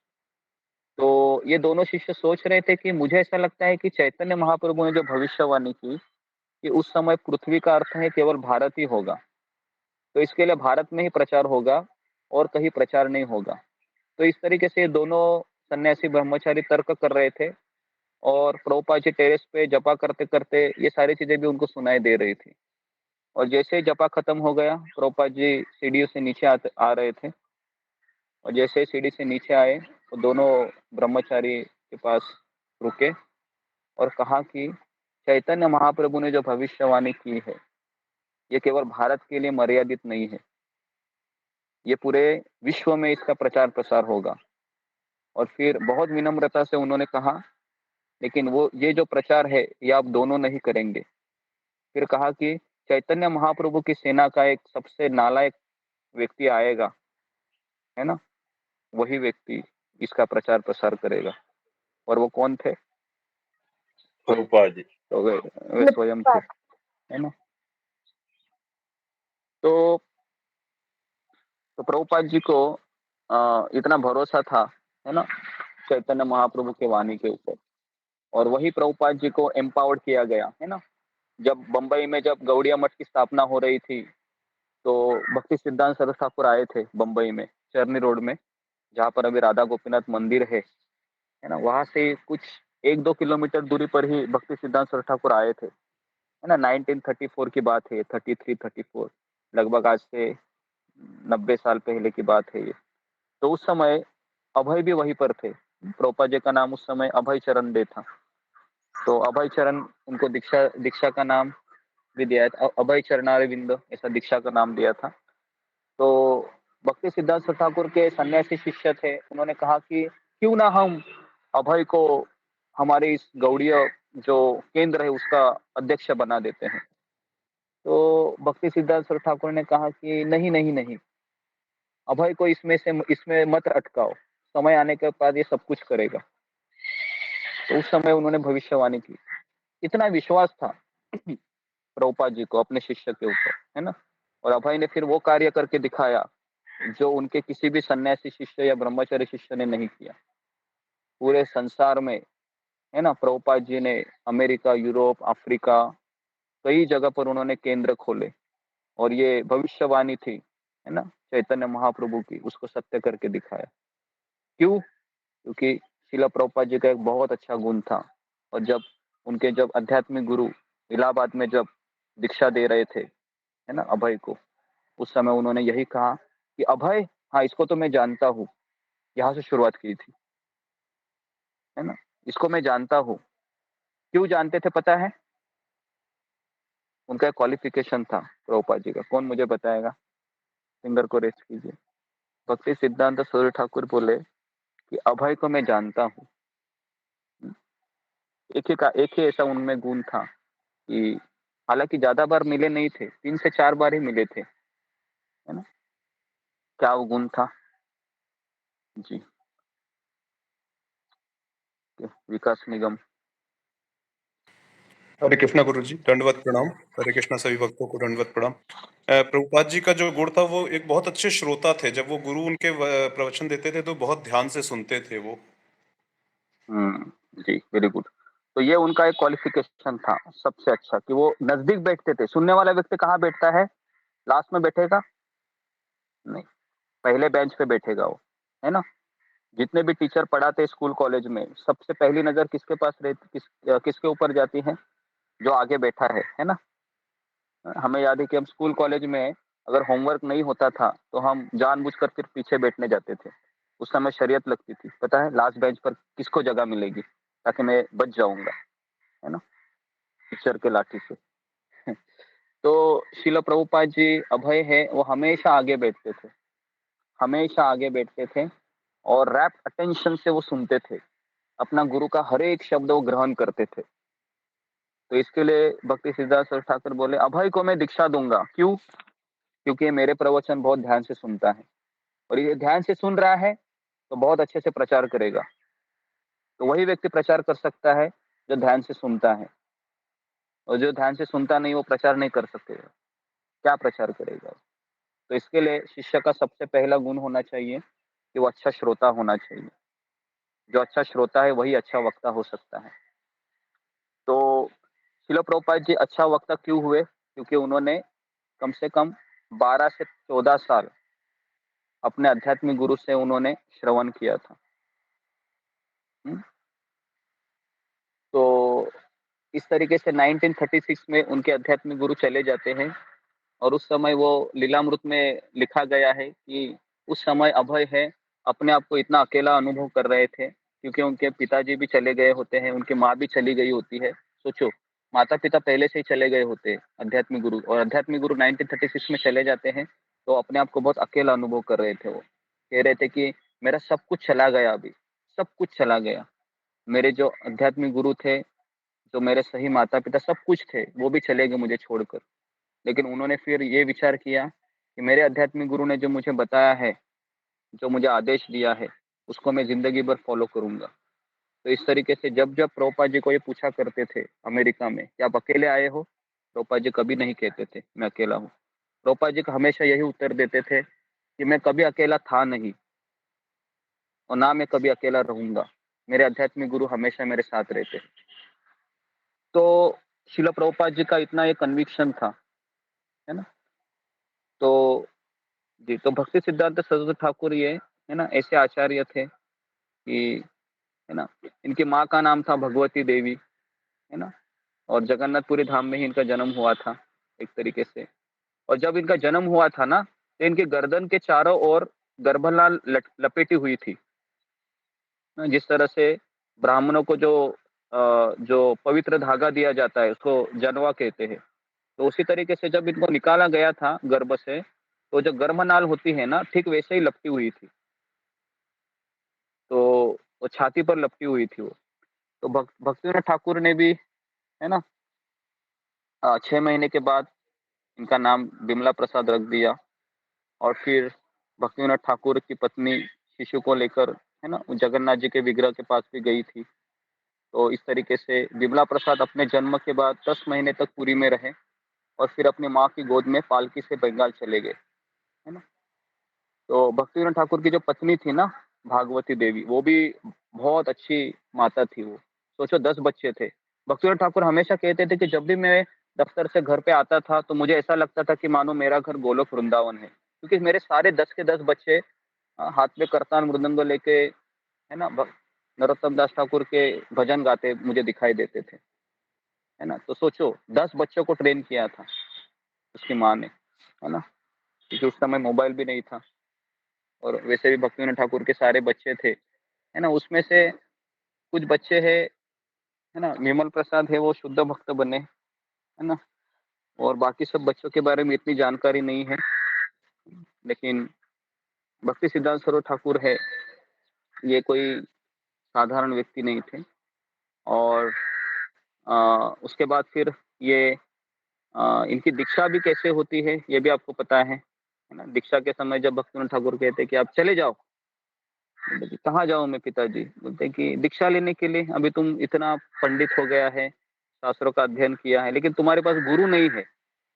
तो ये दोनों शिष्य सोच रहे थे कि मुझे ऐसा लगता है कि चैतन्य महाप्रभु ने जो भविष्यवाणी की कि उस समय पृथ्वी का अर्थ है केवल भारत ही होगा, तो इसके लिए भारत में ही प्रचार होगा और कहीं प्रचार नहीं होगा। तो इस तरीके से दोनों सन्यासी ब्रह्मचारी तर्क कर रहे थे और प्रभुपाद जी टेरेस पे जपा करते करते ये सारी चीजें भी उनको सुनाई दे रही थी। और जैसे ही जपा खत्म हो गया, प्रभुपाद जी सीढ़ियों से नीचे आ रहे थे और जैसे ही सीढ़ी से नीचे आए तो दोनों ब्रह्मचारी के पास रुके और कहा कि चैतन्य महाप्रभु ने जो भविष्यवाणी की है ये केवल भारत के लिए मर्यादित नहीं है, ये पूरे विश्व में इसका प्रचार प्रसार होगा। और फिर बहुत विनम्रता से उन्होंने कहा, लेकिन वो ये जो प्रचार है ये आप दोनों नहीं करेंगे। फिर कहा कि चैतन्य महाप्रभु की सेना का एक सबसे नालायक व्यक्ति आएगा, है ना, वही व्यक्ति इसका प्रचार प्रसार करेगा। और वो कौन थे? प्रभुपाद जी। तो वे स्वयं थे, है ना। तो प्रभुपाद जी को इतना भरोसा था, है ना, चैतन्य महाप्रभु के वाणी के ऊपर, और वही प्रभुपाद जी को एम्पावर्ड किया गया, है ना। जब बम्बई में जब गौड़िया मठ की स्थापना हो रही थी तो भक्ति सिद्धांत सरस्वती ठाकुर आए थे बम्बई में, चरनी रोड में, जहाँ पर अभी राधा गोपीनाथ मंदिर है ना। वहां से कुछ 1-2 किलोमीटर दूरी पर ही भक्ति सिद्धांत सरस्वती ठाकुर आए थे, है ना। 1934 की बात है, 33-34, लगभग आज से 90 साल पहले की बात है ये। तो उस समय अभय भी वहीं पर थे। प्रभुपाद जी का नाम उस समय अभय चरण दे था, तो अभय चरण उनको दीक्षा का नाम भी दिया था, अभय चरणारविंद ऐसा दीक्षा का नाम दिया था। तो भक्ति सिद्धांत सरस्वती ठाकुर के सन्यासी शिष्य थे, उन्होंने कहा कि क्यों ना हम अभय को हमारे इस गौड़ीय जो केंद्र है उसका अध्यक्ष बना देते हैं। तो भक्ति सिद्धांत सरस्वती ठाकुर ने कहा कि नहीं नहीं नहीं, अभय को इसमें मत अटकाओ, समय आने के बाद ये सब कुछ करेगा। तो उस समय उन्होंने भविष्यवाणी की। इतना विश्वास था प्रभुपाद जी को अपने शिष्य के ऊपर, है ना। और अभय ने फिर वो कार्य करके दिखाया जो उनके किसी भी सन्यासी शिष्य या ब्रह्मचारी शिष्य ने नहीं किया पूरे संसार में, है ना। प्रभुपाद जी ने अमेरिका, यूरोप, अफ्रीका, कई जगह पर उन्होंने केंद्र खोले और ये भविष्यवाणी थी, है ना, चैतन्य महाप्रभु की, उसको सत्य करके दिखाया। क्यों? क्योंकि शिला प्रभुपाद जी का एक बहुत अच्छा गुण था। और जब आध्यात्मिक गुरु इलाहाबाद में जब दीक्षा दे रहे थे, है ना, अभय को, उस समय उन्होंने यही कहा कि अभय, हाँ इसको तो मैं जानता हूँ, यहाँ से शुरुआत की थी, है ना, इसको मैं जानता हूँ। क्यों जानते थे पता है? उनका क्वालिफिकेशन था प्रभुपाद जी का। कौन मुझे बताएगा? फिंगर को रेस्ट कीजिए। भक्ति सिद्धांत सरस्वती ठाकुर बोले कि अभय को मैं जानता हूँ। एक ही ऐसा उनमें गुण था कि हालांकि ज्यादा बार मिले नहीं थे, 3 से 4 बार ही मिले थे, है ना। क्या वो गुण था? जी, विकास निगम। हरे कृष्णा गुरु जी, दंडवत प्रणाम। हरे कृष्णा सभी भक्तों को दंडवत प्रणाम। प्रभुपाद जी का जो गुण था वो एक बहुत अच्छे श्रोता थे। जब वो गुरु उनके प्रवचन देते थे तो बहुत ध्यान से सुनते थे वो। जी, वेरी गुड। तो ये उनका एक क्वालिफिकेशन था सबसे अच्छा कि वो नजदीक बैठते थे। सुनने वाला व्यक्ति कहाँ बैठता है? लास्ट में बैठेगा नहीं, पहले बेंच पे बैठेगा वो, है ना। जितने भी टीचर पढ़ाते स्कूल कॉलेज में, सबसे पहली नजर किसके पास रहती, किसके ऊपर जाती है, जो आगे बैठा है ना। हमें याद है कि हम स्कूल कॉलेज में अगर होमवर्क नहीं होता था तो हम जानबूझकर फिर पीछे बैठने जाते थे। उस समय शरीयत लगती थी, पता है लास्ट बेंच पर किसको जगह मिलेगी, ताकि मैं बच जाऊंगा, है ना, टीचर के लाठी से। तो शिला प्रभुपाद जी अभय है, वो हमेशा आगे बैठते थे, हमेशा आगे बैठते थे और रैप्ट अटेंशन से वो सुनते थे, अपना गुरु का हर एक शब्द वो ग्रहण करते थे। तो इसके लिए भक्ति सिद्धार्थ सरस्वती ठाकुर बोले अभय को मैं दीक्षा दूंगा। क्यों? क्योंकि ये मेरे प्रवचन बहुत ध्यान से सुनता है, और ये ध्यान से सुन रहा है तो बहुत अच्छे से प्रचार करेगा। तो वही व्यक्ति प्रचार कर सकता है जो ध्यान से सुनता है, और जो ध्यान से सुनता नहीं वो प्रचार नहीं कर सकेगा, क्या प्रचार करेगा। तो इसके लिए शिष्य का सबसे पहला गुण होना चाहिए कि वो अच्छा श्रोता होना चाहिए। जो अच्छा श्रोता है वही अच्छा वक्ता हो सकता है। तो शिला प्रभुपाद जी अच्छा वक्ता क्यों हुए? क्योंकि उन्होंने कम से कम 12 से 14 साल अपने आध्यात्मिक गुरु से उन्होंने श्रवण किया था। तो इस तरीके से 1936 में उनके आध्यात्मिक गुरु चले जाते हैं, और उस समय वो लीलामृत में लिखा गया है कि उस समय अभय है अपने आप को इतना अकेला अनुभव कर रहे थे, क्योंकि उनके पिताजी भी चले गए होते हैं, उनकी माँ भी चली गई होती है। सोचो, माता पिता पहले से ही चले गए होते हैं आध्यात्मिक गुरु, और आध्यात्मिक गुरु 1936 में चले जाते हैं, तो अपने आप को बहुत अकेला अनुभव कर रहे थे। वो कह रहे थे कि मेरा सब कुछ चला गया, अभी सब कुछ चला गया, मेरे जो आध्यात्मिक गुरु थे, जो मेरे सही माता पिता सब कुछ थे, वो भी चले गए मुझे छोड़कर। लेकिन उन्होंने फिर ये विचार किया कि मेरे आध्यात्मिक गुरु ने जो मुझे बताया है, जो मुझे आदेश दिया है, उसको मैं जिंदगी भर फॉलो करूंगा। तो इस तरीके से जब जब प्रभुपाद जी को ये पूछा करते थे अमेरिका में कि आप अकेले आए हो, प्रभुपाद जी कभी नहीं कहते थे मैं अकेला हूँ। प्रभुपाद जी का हमेशा यही उत्तर देते थे कि मैं कभी अकेला था नहीं, और ना मैं कभी अकेला रहूंगा, मेरे आध्यात्मिक गुरु हमेशा मेरे साथ रहते। तो शिला प्रभुपाद जी का इतना ये कन्विक्शन था, है ना। तो जी, तो भक्ति सिद्धांत सरस्वती ठाकुर ये, है ना, ऐसे आचार्य थे कि, है ना, इनकी माँ का नाम था भगवती देवी, है ना, और जगन्नाथपुरी धाम में ही इनका जन्म हुआ था एक तरीके से। और जब इनका जन्म हुआ था ना, तो इनके गर्दन के चारों ओर गर्भलाल लपेटी हुई थी। जिस तरह से ब्राह्मणों को जो पवित्र धागा दिया जाता है उसको जनवा कहते हैं, तो उसी तरीके से जब इनको निकाला गया था गर्भ से, तो जो गर्भनाल होती है ना, ठीक वैसे ही लपटी हुई थी। तो वो छाती पर लपटी हुई थी वो। तो भक्तिविनोद ठाकुर ने भी, है ना, 6 महीने के बाद इनका नाम बिमला प्रसाद रख दिया। और फिर भक्तिविनोद ठाकुर की पत्नी शिशु को लेकर, है ना, जगन्नाथ जी के विग्रह के पास भी गई थी। तो इस तरीके से बिमला प्रसाद अपने जन्म के बाद 10 महीने तक पुरी में रहे, और फिर अपनी माँ की गोद में पालकी से बंगाल चले गए, है ना। तो भक्तिविनोद ठाकुर की जो पत्नी थी ना, भागवती देवी, वो भी बहुत अच्छी माता थी। वो सोचो 10 बच्चे थे। भक्तिविनोद ठाकुर हमेशा कहते थे कि जब भी मैं दफ्तर से घर पे आता था तो मुझे ऐसा लगता था कि मानो मेरा घर गोलोक वृंदावन है, क्योंकि मेरे सारे 10 के 10 बच्चे हाथ में करतान मृदंग लेके, है ना, नरोत्तम दास ठाकुर के भजन गाते मुझे दिखाई देते थे, है ना। तो सोचो 10 बच्चों को ट्रेन किया था उसकी माँ ने, है ना, क्योंकि उस समय मोबाइल भी नहीं था। और वैसे भी भक्तिविनोद ठाकुर के सारे बच्चे थे, है ना, उसमें से कुछ बच्चे हैं, है ना, निर्मल प्रसाद है वो शुद्ध भक्त बने, है ना, और बाकी सब बच्चों के बारे में इतनी जानकारी नहीं है। लेकिन भक्ति सिद्धांत सरस्वती ठाकुर है, ये कोई साधारण व्यक्ति नहीं थे। और उसके बाद फिर ये इनकी दीक्षा भी कैसे होती है ये भी आपको पता है ना। दीक्षा के समय जब भक्तिविनोद ठाकुर कहते हैं कि आप चले जाओ, बोलते कहाँ जाऊं मैं पिताजी? बोलते कि दीक्षा लेने के लिए, अभी तुम इतना पंडित हो गया है, शास्त्रों का अध्ययन किया है, लेकिन तुम्हारे पास गुरु नहीं है,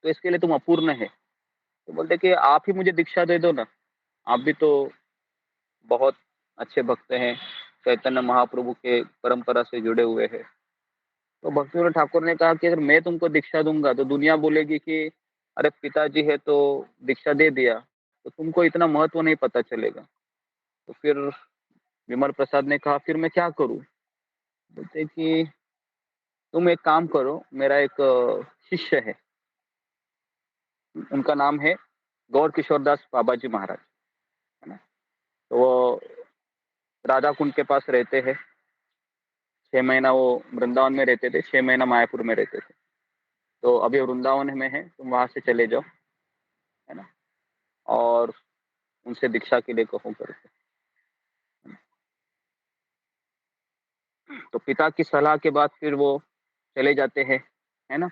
तो इसके लिए तुम अपूर्ण है। तो बोलते कि आप ही मुझे दीक्षा दे दो ना, आप भी तो बहुत अच्छे भक्त हैं, चैतन्य महाप्रभु के परंपरा से जुड़े हुए हैं। तो भक्तिविनोद ठाकुर ने कहा कि अगर मैं तुमको दीक्षा दूंगा तो दुनिया बोलेगी कि अरे पिताजी है तो दीक्षा दे दिया, तो तुमको इतना महत्व नहीं पता चलेगा। तो फिर विमल प्रसाद ने कहा फिर मैं क्या करूं? बोलते कि तुम एक काम करो, मेरा एक शिष्य है, उनका नाम है गौर किशोर दास बाबाजी महाराज, है ना। तो वो राधा कुंड के पास रहते हैं। 6 महीना वो वृंदावन में रहते थे, 6 महीना मायापुर में रहते थे। तो अभी वृंदावन में है, तुम वहां से चले जाओ, है ना, और उनसे दीक्षा के लिए कहो करके। तो पिता की सलाह के बाद फिर वो चले जाते हैं, है ना।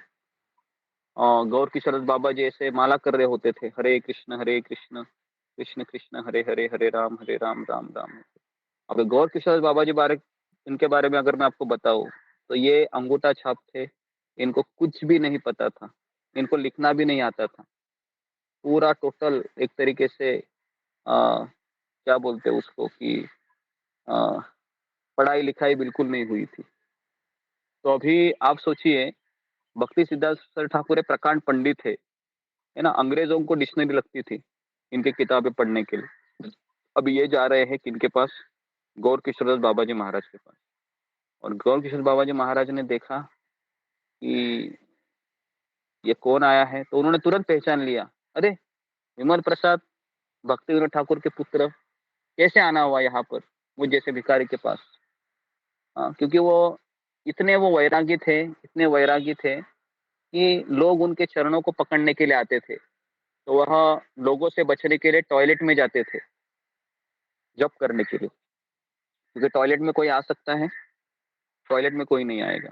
और गौर किशोर बाबा जी ऐसे माला कर रहे होते थे, हरे कृष्ण कृष्ण कृष्ण हरे हरे, हरे राम राम राम। अब गौर किशोर बाबा जी इनके बारे में अगर मैं आपको बताऊं तो ये अंगूठा छाप थे, इनको कुछ भी नहीं पता था, इनको लिखना भी नहीं आता था। पूरा टोटल एक तरीके से क्या बोलते हैं उसको कि पढ़ाई लिखाई बिल्कुल नहीं हुई थी। तो अभी आप सोचिए, भक्ति सिद्धार्थ सर ठाकुर प्रकांड पंडित है ना, अंग्रेजों को डिक्शनरी लगती थी इनकी किताबें पढ़ने के लिए। अब ये जा रहे हैं किनके पास? गौर किशोर बाबा जी महाराज के पास। और गौर किशोर बाबा जी महाराज ने देखा कि ये कौन आया है, तो उन्होंने तुरंत पहचान लिया, अरे विमल प्रसाद भक्ति विनोद ठाकुर के पुत्र कैसे आना हुआ यहाँ पर मुझ जैसे भिखारी के पास। क्योंकि वो इतने वैरागी थे, इतने वैरागी थे कि लोग उनके चरणों को पकड़ने के लिए आते थे, तो वह लोगों से बचने के लिए टॉयलेट में जाते थे जप करने के लिए, क्योंकि टॉयलेट में कोई आ सकता है, टॉयलेट में कोई नहीं आएगा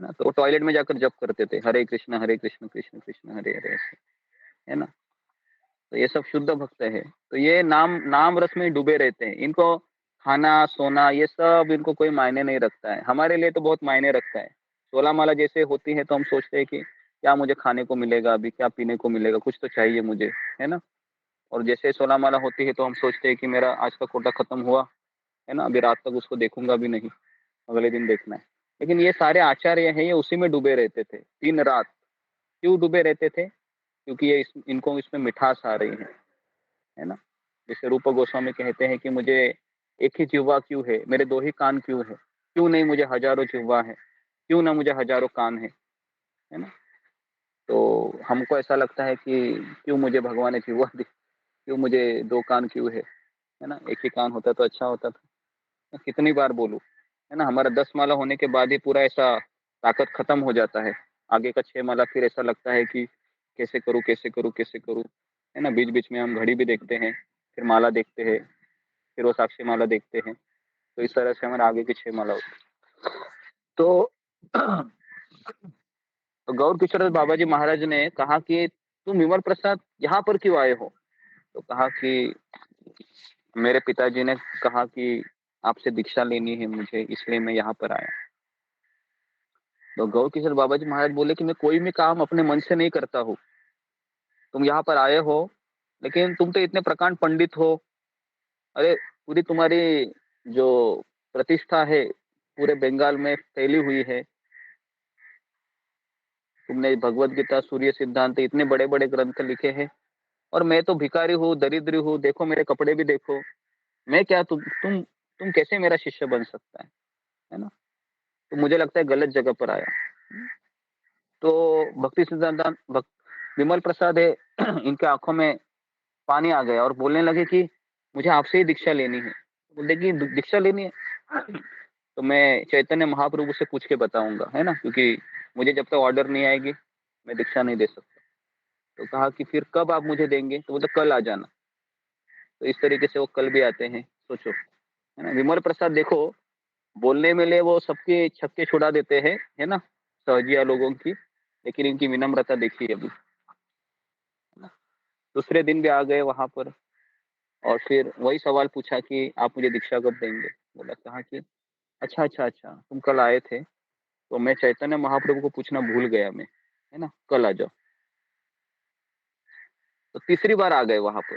ना। तो टॉयलेट में जाकर जप करते थे, हरे कृष्ण कृष्ण कृष्ण हरे हरे, है ना। तो ये सब शुद्ध भक्त है। तो ये नाम रस में डूबे रहते हैं, इनको खाना सोना ये सब इनको कोई मायने नहीं रखता है। हमारे लिए तो बहुत मायने रखता है। 16 माला जैसे होती है तो हम सोचते हैं कि क्या मुझे खाने को मिलेगा, अभी क्या पीने को मिलेगा, कुछ तो चाहिए मुझे, है ना। और जैसे 16 माला होती है तो हम सोचते हैं कि मेरा आज का कोटा खत्म हुआ, है ना, अभी रात तक उसको देखूंगा भी नहीं, अगले दिन देखना है। लेकिन ये सारे आचार्य हैं, ये उसी में डूबे रहते थे दिन रात। क्यों डूबे रहते थे? क्योंकि ये इनको इसमें मिठास आ रही है ना। जैसे रूप गोस्वामी कहते हैं कि मुझे एक ही जिह्वा क्यों है, मेरे 2 ही कान क्यों है, क्यों नहीं मुझे हजारों जिह्वा है, क्यों ना मुझे हजारों कान है ना। तो हमको ऐसा लगता है कि क्यों मुझे भगवान ने जिह्वा दी, क्यों मुझे 2 कान क्यों है ना, एक ही कान होता तो अच्छा होता था। कितनी बार बोलूं, है ना। हमारा 10 माला होने के बाद ही पूरा ऐसा ताकत खत्म हो जाता है। आगे का 6 माला फिर ऐसा लगता है कि कैसे करूं कैसे करूं कैसे करूं, है ना। बीच बीच में हम घड़ी भी देखते हैं, फिर माला देखते हैं, फिर वो साक्षी माला देखते हैं। तो इस तरह से हमारे आगे की 6 माला होती। तो गौर किशोर बाबा जी महाराज ने कहा कि तुम विमल प्रसाद यहाँ पर क्यों आए हो? तो कहा कि मेरे पिताजी ने कहा कि आपसे दीक्षा लेनी है मुझे, इसलिए मैं यहाँ पर आया। तो गौर किशोर बाबा जी महाराज बोले कि मैं कोई भी काम अपने मन से नहीं करता हूँ, तुम यहाँ पर आए हो, लेकिन तुम तो इतने प्रकांड पंडित हो, अरे पूरी तुम्हारी जो प्रतिष्ठा है पूरे बंगाल में फैली हुई है, तुमने भगवत गीता, सूर्य सिद्धांत, इतने बड़े बड़े ग्रंथ लिखे हैं, और मैं तो भिखारी हूँ, दरिद्र हूँ, देखो मेरे कपड़े भी देखो, मैं क्या तुम कैसे मेरा शिष्य बन सकता है ना। तो मुझे लगता है गलत जगह पर आया। तो भक्ति सिद्धांत विमल प्रसाद है, इनके आंखों में पानी आ गया और बोलने लगे कि मुझे आपसे ही दीक्षा लेनी है। बोलते कि दीक्षा लेनी है तो मैं चैतन्य महाप्रभु से पूछ के बताऊंगा, है ना, क्योंकि मुझे जब तक ऑर्डर नहीं आएगी मैं दीक्षा नहीं दे सकता। तो कहा कि फिर कब आप मुझे देंगे? तो बोलते कल आ जाना। तो इस तरीके से वो कल भी आते हैं, सोचो, है ना। विमल प्रसाद देखो, बोलने में ले वो सबके छक्के छुड़ा देते हैं, है ना, सहजिया लोगों की, लेकिन इनकी विनम्रता देखिए अभी। दूसरे दिन भी आ गए वहां पर और फिर वही सवाल पूछा कि आप मुझे दीक्षा कब देंगे? बोला, कहा कि अच्छा अच्छा अच्छा, तुम कल आए थे तो मैं चैतन्य महाप्रभु को पूछना भूल गया मैं, है ना, कल आ जाओ। तो तीसरी बार आ गए वहां पर,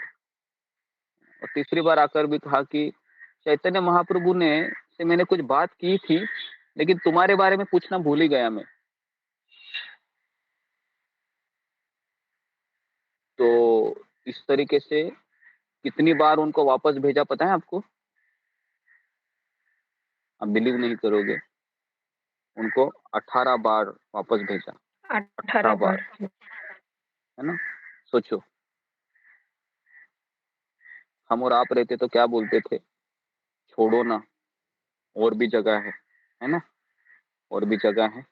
और तीसरी बार आकर भी कहा कि चैतन्य महाप्रभु ने से मैंने कुछ बात की थी, लेकिन तुम्हारे बारे में पूछना भूल ही गया मैं। तो इस तरीके से कितनी बार उनको वापस भेजा पता है आपको? आप बिलीव नहीं करोगे, उनको 18 बार वापस भेजा। 18 बार। है ना? सोचो, हम और आप रहते तो क्या बोलते थे? छोड़ो ना, और भी जगह है ना? और भी जगह है,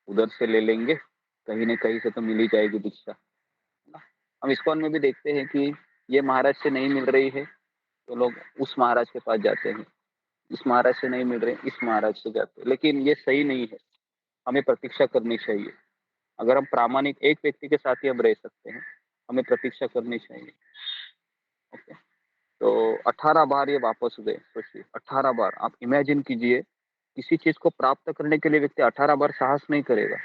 उधर से ले लेंगे, कहीं न कहीं से तो मिल ही जाएगी दीक्षा। है ना? हम इस्कॉन में भी देखते हैं कि ये महाराज से नहीं मिल रही है, तो लोग उस महाराज के पास जाते हैं। इस महाराज से नहीं मिल रहे, इस महाराज से जाते हैं। लेकिन ये सही नहीं है, हमें प्रतीक्षा करनी चाहिए। अगर हम प्रामाणिक एक व्यक्ति के साथ ही हम रह सकते हैं, हमें प्रतीक्षा करनी चाहिए। ओके, तो 18 बार ये वापस हुए। सोचिए 18 बार, आप इमेजिन कीजिए, किसी चीज को प्राप्त करने के लिए व्यक्ति 18 बार साहस नहीं करेगा,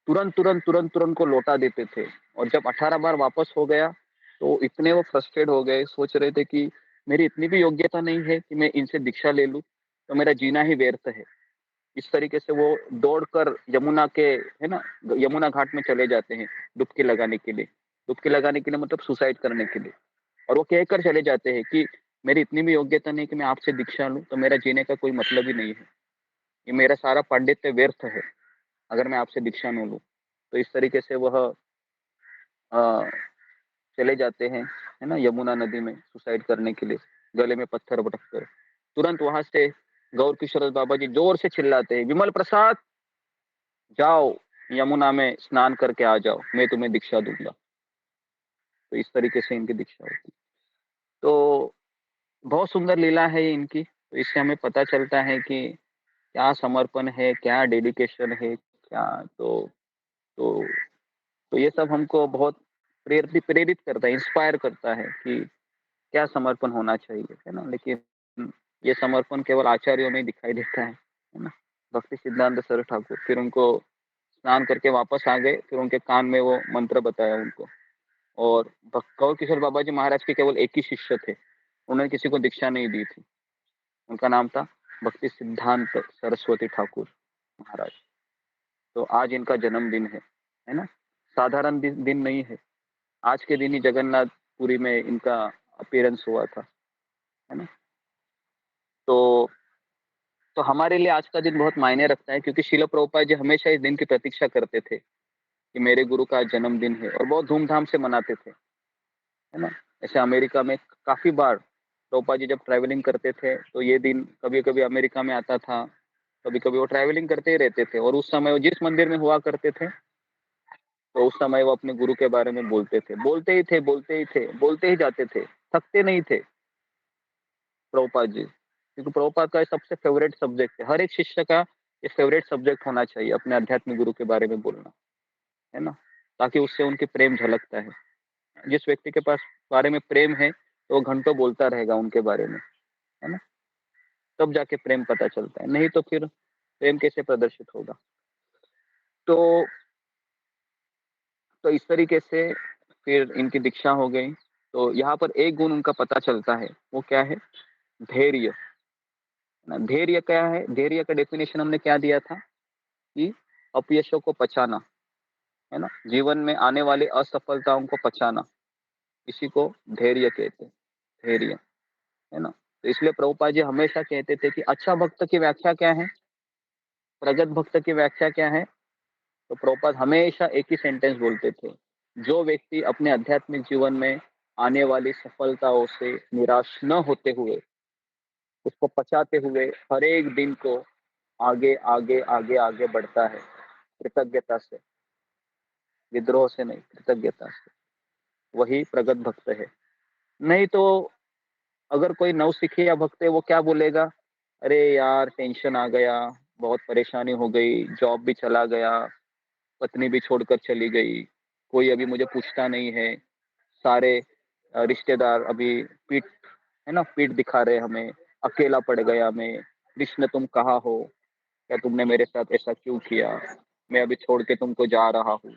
तुरंत को लौटा देते थे। और जब 18 बार वापस हो गया तो इतने वो फ्रस्ट्रेट हो गए, सोच रहे थे कि मेरी इतनी भी योग्यता नहीं है कि मैं इनसे दीक्षा ले लूं, तो मेरा जीना ही व्यर्थ है। इस तरीके से वो दौड़कर यमुना के, है ना, यमुना घाट में चले जाते हैं डुबकी लगाने के लिए। डुबकी लगाने के लिए मतलब सुसाइड करने के लिए। और वो कहकर चले जाते हैं कि मेरी इतनी भी योग्यता नहीं कि मैं आपसे दीक्षा लूं, तो मेरा जीने का कोई मतलब ही नहीं है, ये मेरा सारा पांडित्य व्यर्थ है अगर मैं आपसे दीक्षा न लूं। तो इस तरीके से वह चले जाते हैं, है ना, यमुना नदी में सुसाइड करने के लिए, गले में पत्थर पटक कर। तुरंत वहां से गौर किशोर बाबा जी जोर से चिल्लाते हैं, विमल प्रसाद जाओ यमुना में स्नान करके आ जाओ, मैं तुम्हें दीक्षा दूंगा। तो इस तरीके से इनकी दीक्षा होती। तो बहुत सुंदर लीला है इनकी। तो इससे हमें पता चलता है कि क्या समर्पण है, क्या डेडिकेशन है, क्या तो तो ये सब हमको बहुत प्रेरित करता है, इंस्पायर करता है कि क्या समर्पण होना चाहिए, है ना। लेकिन ये समर्पण केवल आचार्यों में दिखाई देता है ना। भक्ति सिद्धांत सर ठाकुर फिर उनको स्नान करके वापस आ गए, फिर उनके कान में वो मंत्र बताया उनको। और गौर किशोर बाबा जी महाराज के केवल एक ही शिष्य थे, उन्होंने किसी को दीक्षा नहीं दी थी। उनका नाम था भक्ति सिद्धांत सरस्वती ठाकुर महाराज। तो आज इनका जन्मदिन है ना। साधारण दिन नहीं है, आज के दिन ही जगन्नाथपुरी में इनका अपीयरेंस हुआ था, है ना। तो हमारे लिए आज का दिन बहुत मायने रखता है, क्योंकि शिल प्रभुपाद जी हमेशा इस दिन की प्रतीक्षा करते थे कि मेरे गुरु का जन्मदिन है, और बहुत धूमधाम से मनाते थे, है ना। ऐसे अमेरिका में काफी बार प्रभुपाद जी जब ट्रैवलिंग करते थे तो ये दिन कभी कभी अमेरिका में आता था, कभी कभी वो ट्रैवलिंग करते ही रहते थे। और उस समय वो जिस मंदिर में हुआ करते थे, तो उस समय वो अपने गुरु के बारे में बोलते थे, बोलते ही जाते थे, थकते नहीं थे प्रभुपाद जी। क्योंकि प्रभुपाद का सबसे फेवरेट सब्जेक्ट है, हर एक शिष्य का ये फेवरेट सब्जेक्ट होना चाहिए, अपने आध्यात्मिक गुरु के बारे में बोलना, है ना। ताकि उससे उनकी प्रेम झलकता है। जिस व्यक्ति के पास बारे में प्रेम है तो वो घंटों बोलता रहेगा उनके बारे में, है ना। तब जाके प्रेम पता चलता है, नहीं तो फिर प्रेम कैसे प्रदर्शित होगा। तो इस तरीके से फिर इनकी दीक्षा हो गई। तो यहाँ पर एक गुण उनका पता चलता है, वो क्या है? धैर्य। धैर्य क्या है? धैर्य का डेफिनेशन हमने क्या दिया था कि अपयशों को पचाना, है ना, जीवन में आने वाली असफलताओं को पचाना, इसी को धैर्य कहते हैं, धैर्य, है ना। तो इसलिए प्रभुपाद जी हमेशा कहते थे कि अच्छा भक्त की व्याख्या क्या है, प्रगत भक्त की व्याख्या क्या है। तो प्रभुपाद हमेशा एक ही सेंटेंस बोलते थे, जो व्यक्ति अपने आध्यात्मिक जीवन में आने वाली सफलताओं से निराश न होते हुए, उसको पचाते हुए हर एक दिन को आगे आगे आगे आगे बढ़ता है, कृतज्ञता से, विद्रोह से नहीं, कृतज्ञता से, वही प्रगत भक्त है। नहीं तो अगर कोई नवसिखिया भक्त है, वो क्या बोलेगा? अरे यार टेंशन आ गया, बहुत परेशानी हो गई, जॉब भी चला गया, पत्नी भी छोड़कर चली गई, कोई अभी मुझे पूछता नहीं है, सारे रिश्तेदार अभी पीठ, है ना, पीठ दिखा रहे हमें, अकेला पड़ गया मैं, कृष्ण तुम कहाँ हो, क्या तुमने मेरे साथ ऐसा क्यों किया, मैं अभी छोड़ के तुमको जा रहा हूँ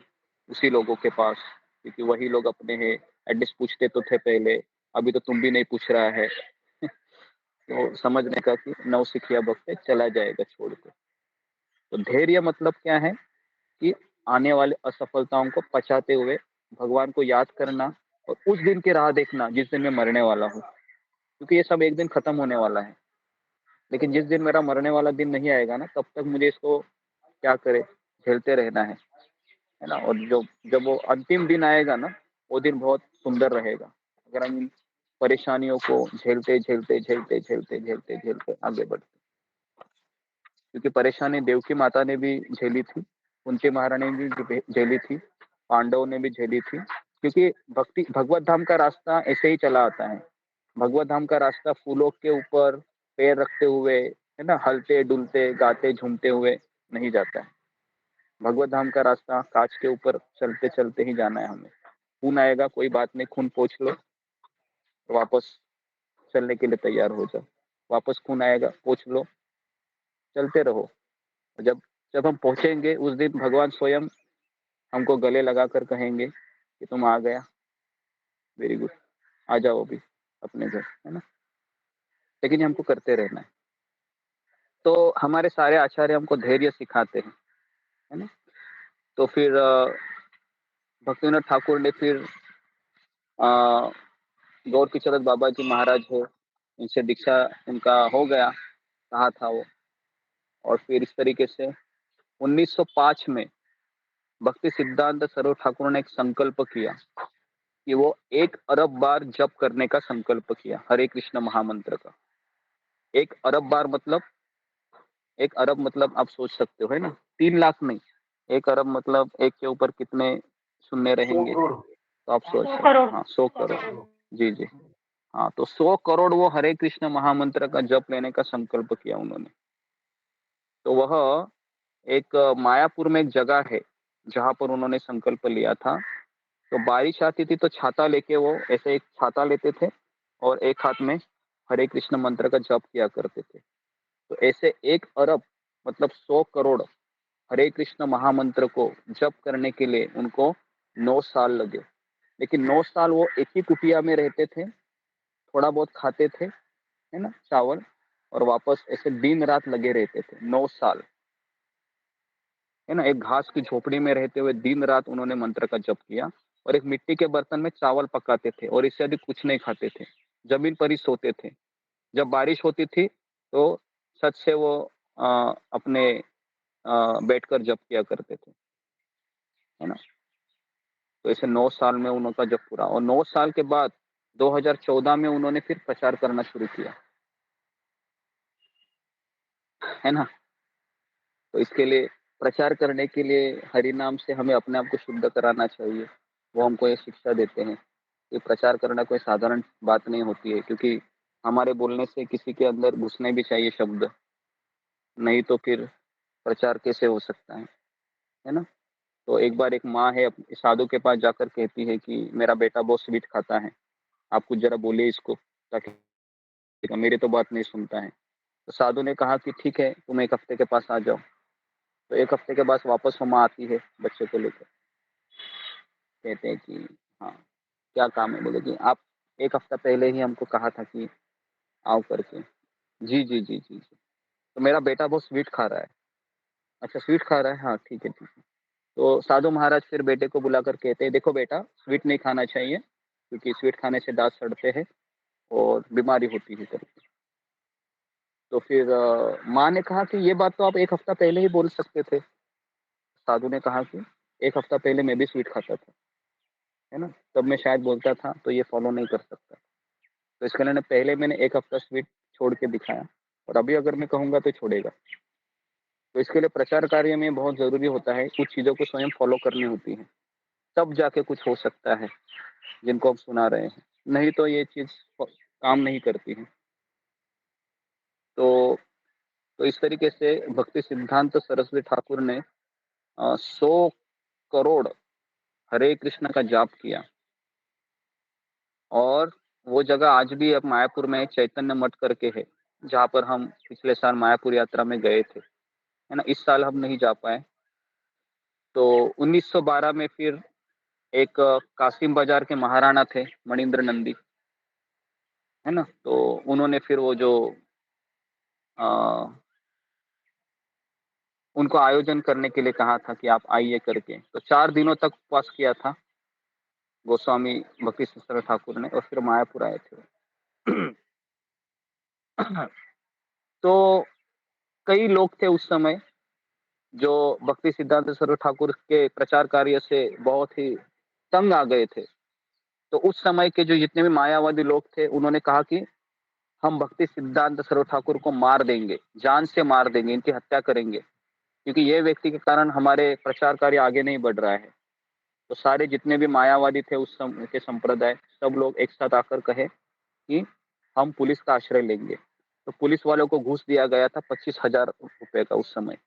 उसी लोगों के पास, क्योंकि वही लोग अपने हैं, एड्रेस पूछते तो थे पहले, अभी तो तुम भी नहीं पूछ रहा है। तो समझने का कि नवसिखिया भक्त चला जाएगा छोड़ के। तो धैर्य मतलब क्या है कि आने वाले असफलताओं को पचाते हुए भगवान को याद करना और उस दिन की राह देखना जिस दिन मैं मरने वाला हूँ, क्योंकि ये सब एक दिन खत्म होने वाला है। लेकिन जिस दिन मेरा मरने वाला दिन नहीं आएगा ना, तब तक मुझे इसको क्या करे, झेलते रहना है ना। और जब वो अंतिम दिन आएगा ना, वो दिन बहुत सुंदर रहेगा, अगर हम इन परेशानियों को झेलते झेलते झेलते झेलते झेलते झेलते आगे बढ़ते। क्योंकि परेशानी देवकी माता ने भी झेली थी, कुंती महारानी ने भी झेली थी, पांडवों ने भी झेली थी। क्योंकि भगवत धाम का रास्ता ऐसे ही चला आता है। भगवत धाम का रास्ता फूलों के ऊपर पैर रखते हुए, है ना, हलते डुलते गाते झूमते हुए नहीं जाता है। भगवत धाम का रास्ता कांच के ऊपर चलते चलते ही जाना है हमें। खून आएगा, कोई बात नहीं, खून पोंछ लो, वापस चलने के लिए तैयार हो जाओ। वापस खून आएगा, पोंछ लो, चलते रहो। जब जब हम पहुंचेंगे उस दिन भगवान स्वयं हमको गले लगाकर कहेंगे कि तुम आ गया, वेरी गुड, आ जाओ अभी अपने घर, है ना। लेकिन ये हमको करते रहना है। तो हमारे सारे आचार्य हमको धैर्य सिखाते हैं, है ना। तो फिर भक्तिविनोद ठाकुर ने फिर गौर किशोरदास बाबा जी महाराज है, उनसे दीक्षा उनका हो गया, कहा था वो। और फिर इस तरीके से 1905 में भक्ति सिद्धांत सरोवर ठाकुर ने एक संकल्प किया कि वो 1 अरब बार जप करने का संकल्प किया, हरे कृष्ण महामंत्र का। 1 अरब बार मतलब, 1 अरब मतलब आप सोच सकते हो, है ना, 3 लाख नहीं। 1 अरब मतलब एक के ऊपर कितने शून्य रहेंगे, तो आप सोच सकते हो। हाँ, 100 करोड़। जी जी, हाँ, तो 100 करोड़ वो हरे कृष्ण महामंत्र का जप लेने का संकल्प किया उन्होंने। तो वह एक मायापुर में एक जगह है जहां पर उन्होंने संकल्प लिया था। तो बारिश आती थी तो छाता लेके वो ऐसे एक छाता लेते थे और एक हाथ में हरे कृष्ण मंत्र का जप किया करते थे। तो ऐसे 1 अरब मतलब 100 करोड़ हरे कृष्ण महामंत्र को जप करने के लिए उनको 9 साल लगे। लेकिन 9 साल वो एक ही कुटिया में रहते थे, थोड़ा बहुत खाते थे, है ना, चावल, और वापस ऐसे दिन रात लगे रहते थे 9 साल, है ना। एक घास की झोपड़ी में रहते हुए दिन रात उन्होंने मंत्र का जप किया और एक मिट्टी के बर्तन में चावल पकाते थे और इससे अधिक कुछ नहीं खाते थे। जमीन पर ही सोते थे। जब बारिश होती थी तो छत से वो अपने बैठकर जप किया करते थे, है ना। तो ऐसे 9 साल में उनका जप पूरा, और 9 साल के बाद 2014 में उन्होंने फिर प्रचार करना शुरू किया, है ना। तो इसके लिए, प्रचार करने के लिए हरि नाम से हमें अपने आप को शुद्ध कराना चाहिए। वो हमको ये शिक्षा देते हैं कि प्रचार करना कोई साधारण बात नहीं होती है, क्योंकि हमारे बोलने से किसी के अंदर घुसने भी चाहिए शब्द, नहीं तो फिर प्रचार कैसे हो सकता है ना। तो एक बार एक माँ है साधु के पास जाकर कहती है कि मेरा बेटा बहुत स्वीट खाता है, आप कुछ जरा बोलिए इसको, ताकि मेरी तो बात नहीं सुनता है। तो साधु ने कहा कि ठीक है, तुम 1 हफ्ते के पास आ जाओ। तो 1 हफ्ते के बाद वापस वो माँ आती है बच्चे को लेकर, कहते हैं कि हाँ क्या काम है। बोले कि आप 1 हफ्ता पहले ही हमको कहा था कि आओ करके। जी जी जी जी जी। तो मेरा बेटा बहुत स्वीट खा रहा है। अच्छा स्वीट खा रहा है, हाँ ठीक है ठीक है। तो साधु महाराज फिर बेटे को बुलाकर कहते हैं, देखो बेटा, स्वीट नहीं खाना चाहिए, क्योंकि स्वीट खाने से दांत सड़ते हैं और बीमारी होती है करके। तो फिर माँ ने कहा कि ये बात तो आप 1 हफ्ता पहले ही बोल सकते थे। साधु ने कहा कि 1 हफ्ता पहले मैं भी स्वीट खाता था, है ना, तब मैं शायद बोलता था, तो ये फॉलो नहीं कर सकता। तो इसके लिए पहले मैंने 1 हफ्ता स्वीट छोड़ के दिखाया, और अभी अगर मैं कहूँगा तो छोड़ेगा। तो इसके लिए प्रचार कार्य में बहुत जरूरी होता है, कुछ चीज़ों को स्वयं फॉलो करनी होती है, तब जाके कुछ हो सकता है जिनको हम सुना रहे हैं, नहीं तो ये चीज़ काम नहीं करती है। तो इस तरीके से भक्ति सिद्धांत सरस्वती ठाकुर ने 100 करोड़ हरे कृष्ण का जाप किया। और वो जगह आज भी अब मायापुर में चैतन्य मठ करके है, जहाँ पर हम पिछले साल मायापुर यात्रा में गए थे, है ना। इस साल हम नहीं जा पाए। तो 1912 में फिर एक कासिम बाजार के महाराणा थे मणिंद्र नंदी, है ना। तो उन्होंने फिर वो जो उनको आयोजन करने के लिए कहा था कि आप आइए करके। तो 4 दिनों तक उपवास किया था गोस्वामी भक्ति सिद्धांत ठाकुर ने, और फिर मायापुर आए थे। तो कई लोग थे उस समय जो भक्ति सिद्धांत सरस्वती ठाकुर के प्रचार कार्य से बहुत ही तंग आ गए थे। तो उस समय के जो जितने भी मायावादी लोग थे, उन्होंने कहा कि हम भक्ति सिद्धांत सरस्वती ठाकुर को मार देंगे, जान से मार देंगे, इनकी हत्या करेंगे, क्योंकि ये व्यक्ति के कारण हमारे प्रचार कार्य आगे नहीं बढ़ रहा है। तो सारे जितने भी मायावादी थे उस समय के संप्रदाय, सब लोग एक साथ आकर कहे कि हम पुलिस का आश्रय लेंगे। तो पुलिस वालों को घूस दिया गया था 25,000 रुपए का उस समय।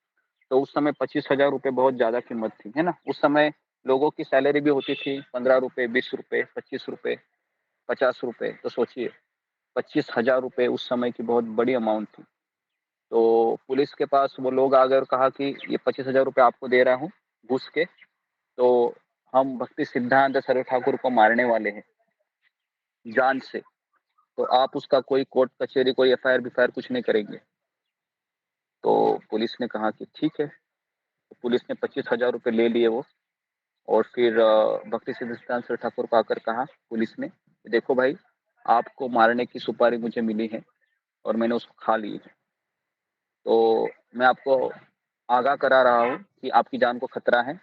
तो उस समय 25,000 रुपए बहुत ज्यादा कीमत थी, है ना। उस समय लोगों की सैलरी भी होती थी 15 रुपए, 20 रुपए, 25 रुपए, 50 रुपए। तो सोचिए 25,000 रुपए उस समय की बहुत बड़ी अमाउंट थी। तो पुलिस के पास वो लोग आ गए और कहा कि ये 25,000 रुपए आपको दे रहा हूँ घूस के, तो हम भक्ति सिद्धांत सरस्वती ठाकुर को मारने वाले हैं जान से, तो आप उसका कोई कोर्ट कचहरी, कोई एफआईआर बिफआईआर कुछ नहीं करेंगे। तो पुलिस ने कहा कि ठीक है। तो पुलिस ने 25,000 रुपए ले लिए वो, और फिर भक्ति सिद्धांत सरस्वती ठाकुर को आकर कहा पुलिस ने, देखो भाई, आपको मारने की सुपारी मुझे मिली है और मैंने उसको खा ली है, तो मैं आपको आगाह करा रहा हूँ कि आपकी जान को खतरा है,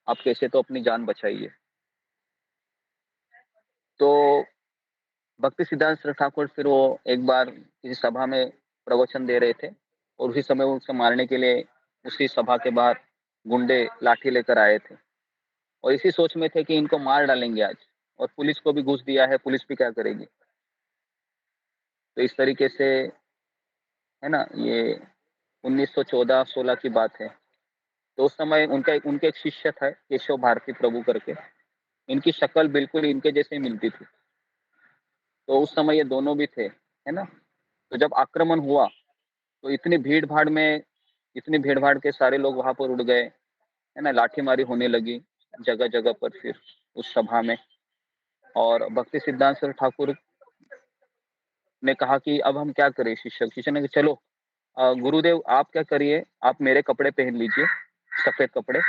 आप कैसे तो अपनी जान बचाइए। तो भक्ति सिद्धांत सरस्वती ठाकुर फिर वो एक बार किसी सभा में प्रवचन दे रहे थे, और उसी समय उसे मारने के लिए उसी सभा के बाहर गुंडे लाठी लेकर आए थे, और इसी सोच में थे कि इनको मार डालेंगे आज, और पुलिस को भी घूस दिया है, पुलिस भी क्या करेगी। तो इस तरीके से, है ना, ये 1914-16 की बात है। तो उस समय उनके एक शिष्य था केशव भारती प्रभु करके, इनकी शक्ल बिल्कुल इनके जैसे मिलती थी। तो उस समय ये दोनों भी थे, है ना। तो जब आक्रमण हुआ तो इतनी भीड़ भाड़ के सारे लोग वहां पर उड़ गए, है ना, लाठीमारी होने लगी जगह जगह पर फिर उस सभा में। और भक्ति सिद्धांत सरस्वती ठाकुर ने कहा कि अब हम क्या करें। शिष्य ने कहा चलो गुरुदेव आप क्या करिए, आप मेरे कपड़े पहन लीजिए, सफेद कपड़े,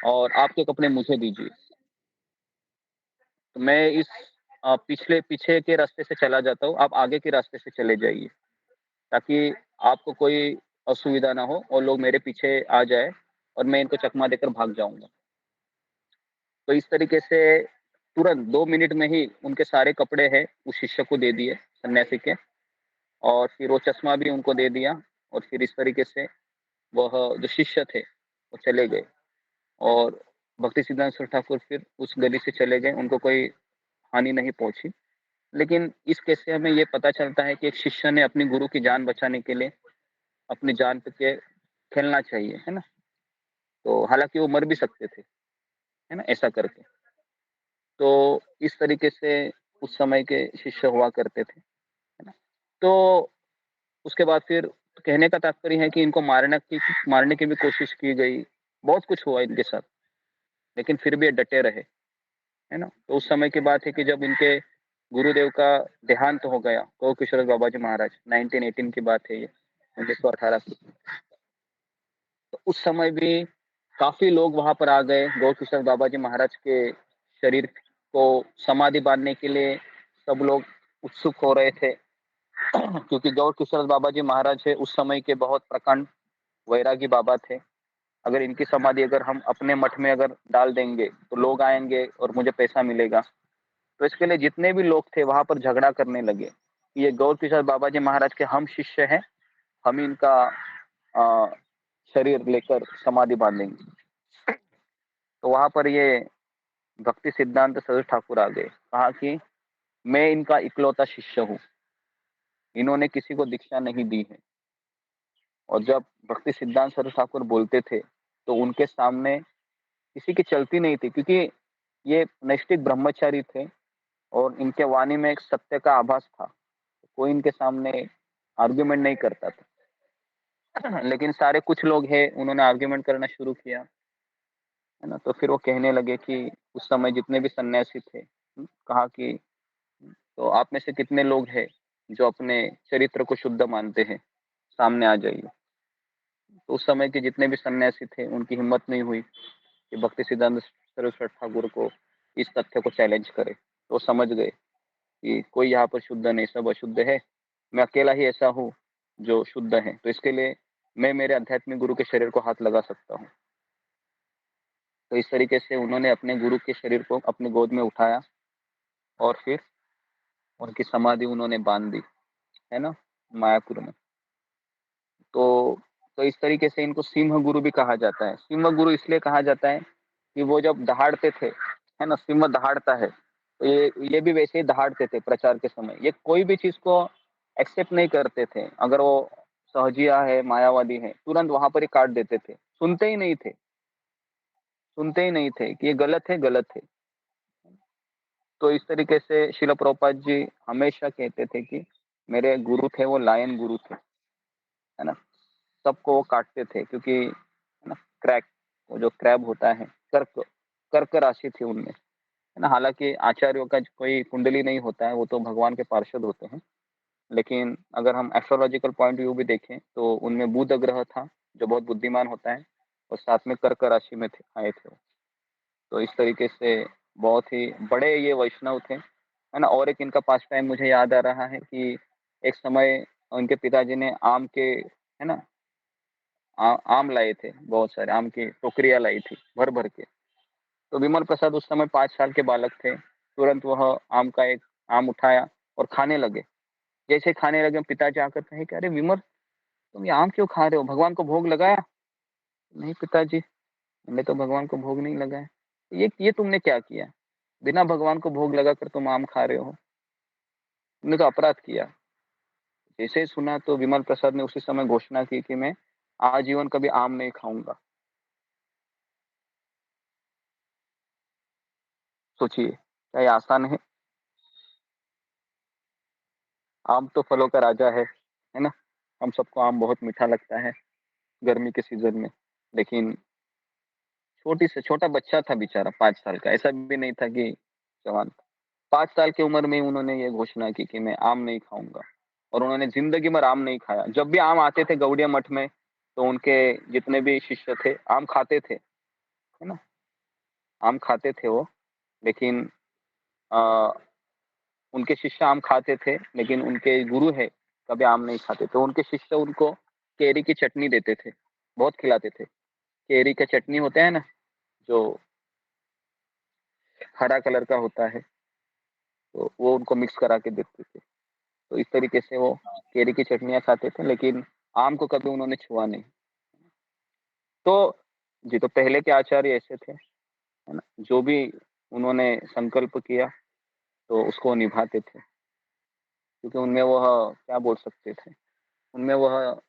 और आपके कपड़े मुझे दीजिए, तो मैं इस पीछे के रास्ते से चला जाता हूँ, आप आगे के रास्ते से चले जाइए, ताकि आपको कोई असुविधा ना हो और लोग मेरे पीछे आ जाए और मैं इनको चकमा देकर भाग जाऊंगा। तो इस तरीके से तुरंत 2 मिनट में ही उनके सारे कपड़े हैं उस शिष्य को दे दिए, सन्यासी के, और फिर वो चश्मा भी उनको दे दिया, और फिर इस तरीके से वह जो शिष्य थे वो चले गए, और भक्ति सिद्धांत सरस्वती ठाकुर फिर उस गली से चले गए, उनको कोई हानि नहीं पहुंची। लेकिन इस केस से हमें ये पता चलता है कि एक शिष्य ने अपनी गुरु की जान बचाने के लिए अपनी जान पे के खेलना चाहिए, है ना। तो हालांकि वो मर भी सकते थे, है ना, ऐसा करके। तो इस तरीके से उस समय के शिष्य हुआ करते थे, है ना। तो उसके बाद फिर कहने का तात्पर्य है कि इनको मारने की भी कोशिश की गई, बहुत कुछ हुआ इनके साथ, लेकिन फिर भी ये डटे रहे, है ना। तो उस समय की बात है कि जब इनके गुरुदेव का देहांत हो गया, गौ किशोर बाबा जी महाराज, 1918 की बात है ये, 1918 की। तो उस समय भी काफी लोग वहां पर आ गए, गौ किशोर बाबा जी महाराज के शरीर को समाधि बांधने के लिए सब लोग उत्सुक हो रहे थे क्योंकि गौर किशोर बाबा जी महाराज है उस समय के बहुत प्रकांड वैरागी बाबा थे। अगर इनकी समाधि अगर हम अपने मठ में अगर डाल देंगे तो लोग आएंगे और मुझे पैसा मिलेगा। तो इसके लिए जितने भी लोग थे वहां पर झगड़ा करने लगे कि ये गौर किशोर बाबा जी महाराज के हम शिष्य हैं, हम इनका शरीर लेकर समाधि बांधेंगे। तो वहां पर ये भक्ति सिद्धांत सरस्वती ठाकुर आ गए, कहा कि मैं इनका इकलौता शिष्य हूँ, इन्होंने किसी को दीक्षा नहीं दी है। और जब भक्ति सिद्धांत सरस्वती ठाकुर बोलते थे तो उनके सामने किसी की चलती नहीं थी, क्योंकि ये नैष्ठिक ब्रह्मचारी थे और इनके वाणी में एक सत्य का आभास था, कोई इनके सामने आर्ग्यूमेंट नहीं करता था। लेकिन सारे कुछ लोग हैं, उन्होंने आर्ग्यूमेंट करना शुरू किया, है ना। तो फिर वो कहने लगे कि उस समय जितने भी सन्यासी थे, कहा कि तो आप में से कितने लोग हैं जो अपने चरित्र को शुद्ध मानते हैं, सामने आ जाइए। तो उस समय के जितने भी सन्यासी थे उनकी हिम्मत नहीं हुई कि भक्ति सिद्धांत सरस्वती ठाकुर को इस तथ्य को चैलेंज करे। तो समझ गए कि कोई यहाँ पर शुद्ध नहीं, सब अशुद्ध है, मैं अकेला ही ऐसा हूँ जो शुद्ध है, तो इसके लिए मैं मेरे आध्यात्मिक गुरु के शरीर को हाथ लगा सकता हूँ। तो इस तरीके से उन्होंने अपने गुरु के शरीर को अपनी गोद में उठाया और फिर उनकी समाधि उन्होंने बांध दी, है ना, मायापुर में। तो इस तरीके से इनको सिंह गुरु भी कहा जाता है। सिंह गुरु इसलिए कहा जाता है कि वो जब दहाड़ते थे, है ना, सिंह दहाड़ता है, तो ये भी वैसे ही दहाड़ते थे प्रचार के समय। ये कोई भी चीज को एक्सेप्ट नहीं करते थे। अगर वो सहजिया है, मायावादी है, तुरंत वहां पर ही काट देते थे, सुनते ही नहीं थे कि ये गलत है, गलत है। तो इस तरीके से शिल प्रभुपाद जी हमेशा कहते थे कि मेरे गुरु थे वो लायन गुरु थे, है ना, सबको वो काटते थे, क्योंकि है ना क्रैक, वो जो क्रैब होता है, कर्क राशि थी उनमें, है ना। हालांकि आचार्यों का कोई कुंडली नहीं होता है, वो तो भगवान के पार्षद होते हैं, लेकिन अगर हम एस्ट्रोलॉजिकल पॉइंट व्यू भी देखें तो उनमें बुध ग्रह था जो बहुत बुद्धिमान होता है, और साथ में कर्क राशि में आए थे। तो इस तरीके से बहुत ही बड़े ये वैष्णव थे, है ना। और एक इनका पास टाइम मुझे याद आ रहा है कि एक समय उनके पिताजी ने आम के, है ना, आम लाए थे, बहुत सारे आम की टोकरियां लाई थी भर भर के। तो विमल प्रसाद उस समय 5 साल के बालक थे, तुरंत वह आम का एक आम उठाया और खाने लगे। जैसे खाने लगे, पिताजी आकर कहे कि अरे विमल, तुम ये आम क्यों खा रहे हो, भगवान को भोग लगाया? नहीं पिताजी, मैंने तो भगवान को भोग नहीं लगाया। ये तुमने क्या किया, बिना भगवान को भोग लगाकर तुम आम खा रहे हो, तुमने तो अपराध किया। जैसे ही सुना तो विमल प्रसाद ने उसी समय घोषणा की कि मैं आजीवन कभी आम नहीं खाऊंगा। सोचिए क्या ये आसान है? आम तो फलों का राजा है ना। हम सबको आम बहुत मीठा लगता है गर्मी के सीजन में, लेकिन छोटी से छोटा बच्चा था बेचारा, 5 साल का, ऐसा भी नहीं था कि जवान था। 5 साल की उम्र में उन्होंने ये घोषणा की कि मैं आम नहीं खाऊंगा, और उन्होंने जिंदगी भर आम नहीं खाया। जब भी आम आते थे गौड़िया मठ में, तो उनके जितने भी शिष्य थे आम खाते थे, है ना, आम खाते थे वो। लेकिन आ, उनके शिष्य आम खाते थे, लेकिन उनके गुरु है कभी आम नहीं खाते। तो उनके शिष्य उनको केरी की चटनी देते थे, बहुत खिलाते थे। केरी का चटनी होता है ना, जो हरा कलर का होता है, तो वो उनको मिक्स करा के देते थे। तो इस तरीके से वो केरी की चटनियाँ खाते थे, लेकिन आम को कभी उन्होंने छुआ नहीं। तो जी, तो पहले के आचार्य ऐसे थे, है ना, जो भी उन्होंने संकल्प किया तो उसको निभाते थे, क्योंकि उनमें वह क्या बोल सकते थे, उनमें वह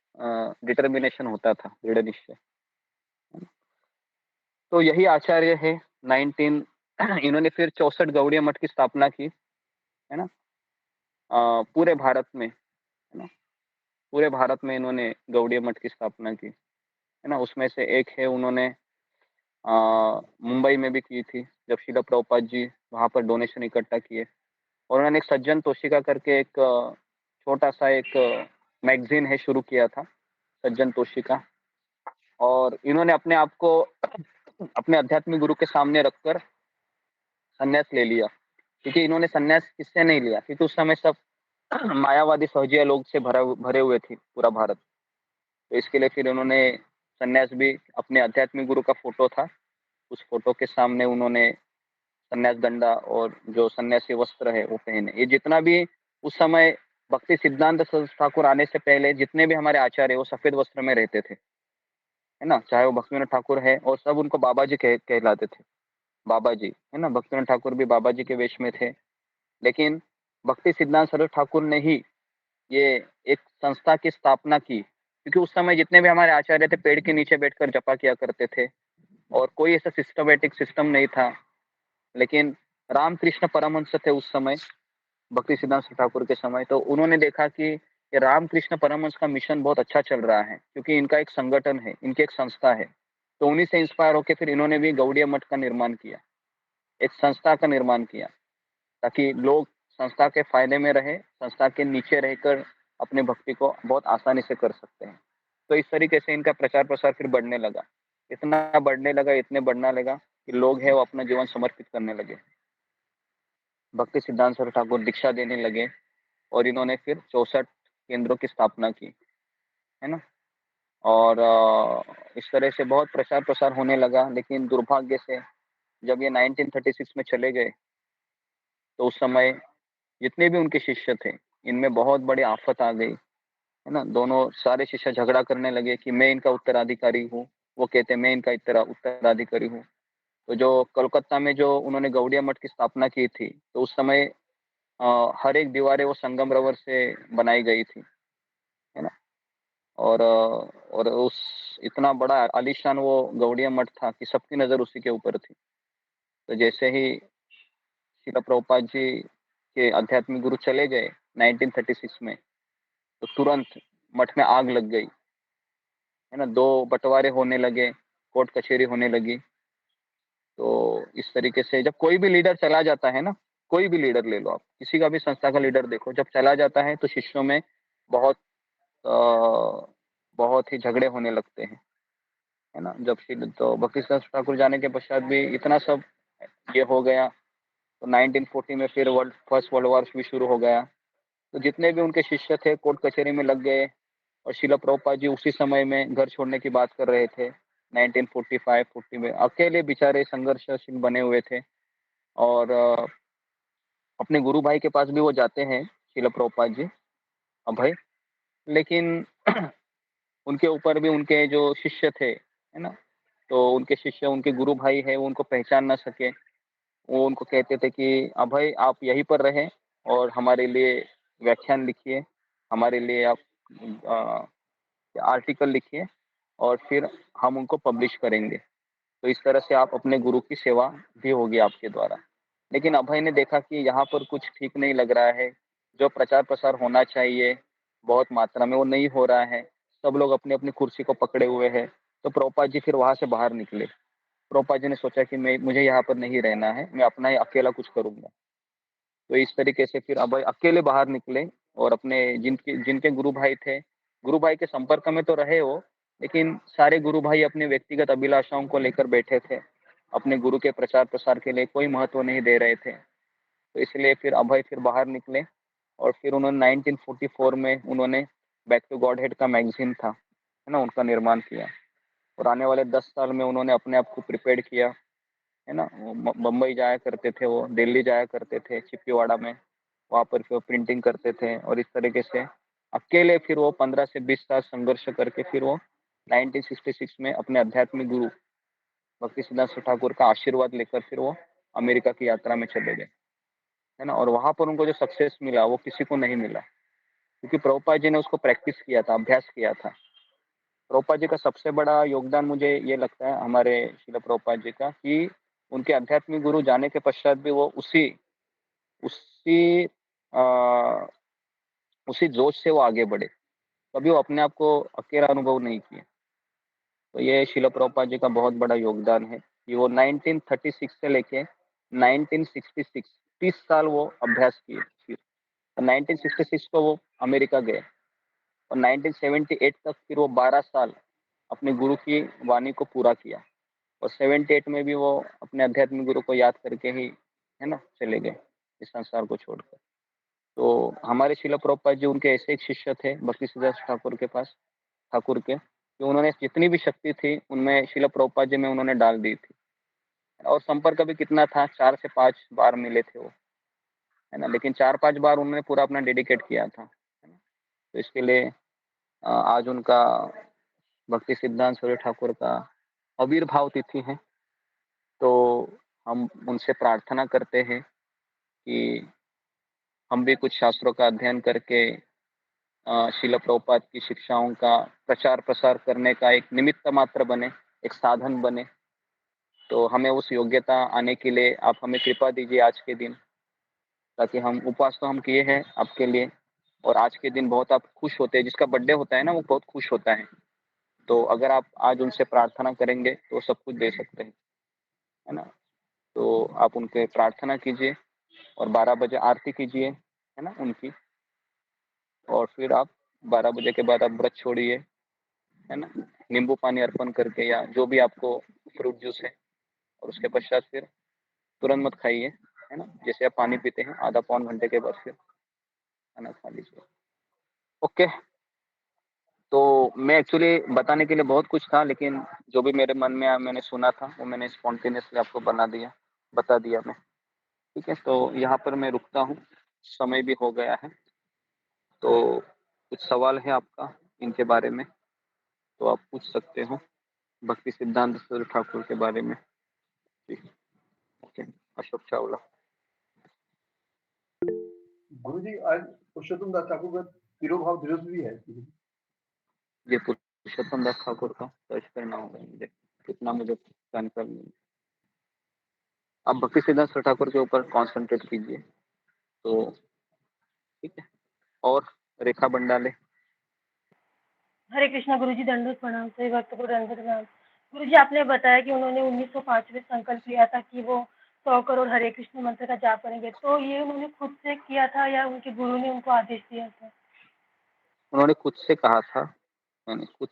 डिटर्मिनेशन होता था, दृढ़ निश्चय। तो यही आचार्य है 19 इन्होंने फिर 64 गौड़िया मठ की स्थापना की, है ना, पूरे भारत में, है ना, पूरे भारत में इन्होंने गौड़िया मठ की स्थापना की, है ना। उसमें से एक है उन्होंने मुंबई में भी की थी, जब शिला प्रभुपाद जी वहाँ पर डोनेशन इकट्ठा किए। और उन्होंने एक सज्जन तोशिका करके एक छोटा सा एक मैगजीन है शुरू किया था, सज्जन तोशिका। और इन्होंने अपने आप को अपने आध्यात्मिक गुरु के सामने रखकर संन्यास ले लिया, क्योंकि इन्होंने संन्यास किससे नहीं लिया, क्योंकि उस समय सब मायावादी सहजिया लोग से भरे हुए थे पूरा भारत। तो इसके लिए फिर उन्होंने संन्यास भी, अपने आध्यात्मिक गुरु का फोटो था, उस फोटो के सामने उन्होंने संन्यास दंडा और जो सन्यासी वस्त्र है वो पहने। ये जितना भी उस समय भक्ति सिद्धांत सरस्वती ठाकुर आने से पहले जितने भी हमारे आचार्य वो सफेद वस्त्र में रहते थे, है ना, चाहे वो भक्तिविनोद ठाकुर है, और सब उनको बाबा जी कहलाते थे, बाबा जी, है ना। भक्तिविनोद ठाकुर भी बाबा जी के वेश में थे। लेकिन भक्ति सिद्धांत सरस्वती ठाकुर ने ही ये एक संस्था की स्थापना की, क्योंकि उस समय जितने भी हमारे आचार्य थे पेड़ के नीचे बैठकर जपा किया करते थे, और कोई ऐसा सिस्टमेटिक सिस्टम नहीं था। लेकिन रामकृष्ण परमहंस थे उस समय, भक्ति सिद्धांत सरस्वती ठाकुर के समय। तो उन्होंने देखा कि ये रामकृष्ण परमहंस का मिशन बहुत अच्छा चल रहा है, क्योंकि इनका एक संगठन है, इनकी एक संस्था है। तो उन्हीं से इंस्पायर होकर फिर इन्होंने भी गौड़िया मठ का निर्माण किया, एक संस्था का निर्माण किया, ताकि लोग संस्था के फायदे में रहे, संस्था के नीचे रहकर अपने भक्ति को बहुत आसानी से कर सकते हैं। तो इस तरीके से इनका प्रचार प्रसार फिर बढ़ने लगा, इतना बढ़ने लगा, इतने बढ़ने लगा कि लोग हैं वो अपना जीवन समर्पित करने लगे। भक्ति सिद्धांत सरस्वती ठाकुर दीक्षा देने लगे और इन्होंने फिर 64 केंद्रों की स्थापना की, है ना। और इस तरह से बहुत प्रचार प्रसार होने लगा। लेकिन दुर्भाग्य से जब ये 1936 में चले गए तो उस समय जितने भी उनके शिष्य थे इनमें बहुत बड़ी आफत आ गई, है ना। दोनों सारे शिष्य झगड़ा करने लगे कि मैं इनका उत्तराधिकारी हूँ, वो कहते मैं इनका उत्तराधिकारी हूँ। तो जो कोलकाता में जो उन्होंने गौड़िया मठ की स्थापना की थी तो उस समय हर एक दीवारें वो संगम रबर से बनाई गई थी, है ना। और उस इतना बड़ा आलीशान वो गौड़िया मठ था कि सबकी नजर उसी के ऊपर थी। तो जैसे ही श्रील प्रभुपाद जी के आध्यात्मिक गुरु चले गए 1936 में तो तुरंत मठ में आग लग गई, है ना। 2 बंटवारे होने लगे, कोर्ट कचहरी होने लगी। तो इस तरीके से जब कोई भी लीडर चला जाता है ना, कोई भी लीडर ले लो आप, किसी का भी संस्था का लीडर देखो, जब चला जाता है तो शिष्यों में बहुत बहुत ही झगड़े होने लगते हैं, है ना। जब तो भक्ति सिद्धांत ठाकुर जाने के पश्चात भी इतना सब ये हो गया। तो 1940 में फिर फर्स्ट वर्ल्ड वॉर भी शुरू हो गया। तो जितने भी उनके शिष्य थे कोर्ट कचहरी में लग गए और श्रील प्रभुपाद जी उसी समय में घर छोड़ने की बात कर रहे थे 1945-40 में। अकेले बेचारे संघर्षशील बने हुए थे और अपने गुरु भाई के पास भी वो जाते हैं श्रील प्रभुपाद जी अभय। लेकिन उनके ऊपर भी उनके जो शिष्य थे, है ना, तो उनके शिष्य उनके गुरु भाई है वो उनको पहचान ना सके। वो उनको कहते थे कि अभय आप यहीं पर रहें और हमारे लिए व्याख्यान लिखिए, हमारे लिए आप आर्टिकल लिखिए और फिर हम उनको पब्लिश करेंगे। तो इस तरह से आप अपने गुरु की सेवा भी होगी आपके द्वारा। लेकिन अभय ने देखा कि यहाँ पर कुछ ठीक नहीं लग रहा है, जो प्रचार प्रसार होना चाहिए बहुत मात्रा में वो नहीं हो रहा है, सब लोग अपनी अपनी कुर्सी को पकड़े हुए हैं। तो प्रभुपाद जी फिर वहां से बाहर निकले। प्रभुपाद जी ने सोचा कि मुझे यहाँ पर नहीं रहना है, मैं अपना ही अकेला कुछ करूंगा। तो इस तरीके से फिर अभय अकेले बाहर निकले और अपने जिनके गुरु भाई थे, गुरु भाई के संपर्क में तो रहे वो, लेकिन सारे गुरु भाई अपने व्यक्तिगत अभिलाषाओं को लेकर बैठे थे, अपने गुरु के प्रचार प्रसार के लिए कोई महत्व नहीं दे रहे थे। तो इसलिए फिर अभय फिर बाहर निकले और फिर उन्होंने 1944 में उन्होंने बैक टू गॉड हेड का मैगजीन था, है ना, उनका निर्माण किया। और आने वाले 10 साल में उन्होंने अपने आप को प्रिपेयर किया, है ना। बम्बई जाया करते थे, वो दिल्ली जाया करते थे चिप्पीवाड़ा में, वहाँ पर फिर प्रिंटिंग करते थे। और इस तरीके से अकेले फिर वो 15 से 20 साल संघर्ष करके फिर वो 1966 में अपने आध्यात्मिक गुरु भक्ति सिद्धांत ठाकुर का आशीर्वाद लेकर फिर वो अमेरिका की यात्रा में चले गए, है ना। और वहां पर उनको जो सक्सेस मिला वो किसी को नहीं मिला, क्योंकि प्रभुपाद जी ने उसको प्रैक्टिस किया था, अभ्यास किया था। प्रभुपाद जी का सबसे बड़ा योगदान मुझे ये लगता है हमारे श्रील प्रभुपाद जी का, कि उनके आध्यात्मिक गुरु जाने के पश्चात भी वो उसी उसी उसी जोश से वो आगे बढ़े, कभी वो अपने आप को अकेला अनुभव नहीं किए। तो ये श्रील प्रभुपाद जी का बहुत बड़ा योगदान है कि वो 1936 से लेके 1966 30 साल वो अभ्यास किए। फिर 1966 को वो अमेरिका गए और 1978 तक फिर वो 12 साल अपने गुरु की वाणी को पूरा किया। और 78 में भी वो अपने आध्यात्मिक गुरु को याद करके ही, है ना, चले गए इस संसार को छोड़कर। तो हमारे श्रील प्रभुपाद जी उनके ऐसे एक शिष्य थे भक्ति सिद्धांत ठाकुर के पास, ठाकुर के, कि उन्होंने जितनी भी शक्ति थी उनमें श्रील प्रभुपाद जी में उन्होंने डाल दी थी। और संपर्क भी कितना था, 4 से 5 बार मिले थे वो, है ना। लेकिन 4-5 बार उन्होंने पूरा अपना डेडिकेट किया था, है ना। तो इसके लिए आज उनका भक्ति सिद्धांत सरस्वती ठाकुर का आविर्भाव तिथि है। तो हम उनसे प्रार्थना करते हैं कि हम भी कुछ शास्त्रों का अध्ययन करके श्रील प्रभुपाद की शिक्षाओं का प्रचार प्रसार करने का एक निमित्त मात्र बने, एक साधन बने। तो हमें उस योग्यता आने के लिए आप हमें कृपा दीजिए आज के दिन, ताकि हम उपवास तो हम किए हैं आपके लिए, और आज के दिन बहुत आप खुश होते हैं, जिसका बर्थडे होता है ना वो बहुत खुश होता है। तो अगर आप आज उनसे प्रार्थना करेंगे तो सब कुछ दे सकते हैं, है ना। तो आप उनके प्रार्थना कीजिए और 12 बजे आरती कीजिए, है ना, उनकी। और फिर आप 12 बजे के बाद आप व्रत छोड़िए, है ना, नींबू पानी अर्पण करके या जो भी आपको फ्रूट जूस है। और उसके पश्चात फिर तुरंत मत खाइए, है ना। जैसे आप पानी पीते हैं, आधा पौन घंटे के बाद फिर खाना खा लीजिए। ओके, तो मैं एक्चुअली बताने के लिए बहुत कुछ था, लेकिन जो भी मेरे मन में आया मैंने सुना था वो मैंने स्पॉन्टेनियसली आपको बता दिया मैं। ठीक है, तो यहाँ पर मैं रुकता हूँ, समय भी हो गया है। तो कुछ सवाल है आपका इनके बारे में तो आप पूछ सकते हो, भक्ति सिद्धांत सरस्वती ठाकुर के बारे में। ठीक, ओके, अशोक चावला। गुरु जी आज पुरुषोत्तम दास ठाकुर का तिरोभाव दिवस भी है। ये पुरुषोत्तम दास ठाकुर का सर्च करना होगा मुझे, कितना मुझे जानकारी नहीं। आप भक्ति सिद्धांत सरस्वती ठाकुर के ऊपर कॉन्सेंट्रेट कीजिए तो ठीक है। और रेखा बंडाले। हरे कृष्णा गुरुजी, दंडवत प्रणाम। सही वक्त को दंडवत प्रणाम। गुरुजी, आपने बताया कि उन्होंने 1905 में संकल्प लिया था कि वो 100 करोड़ हरे कृष्ण मंत्र का जाप करेंगे, तो ये उन्होंने खुद से किया था या उनके गुरु ने उनको आदेश दिया था? उन्होंने खुद से कहा था, मैंने खुद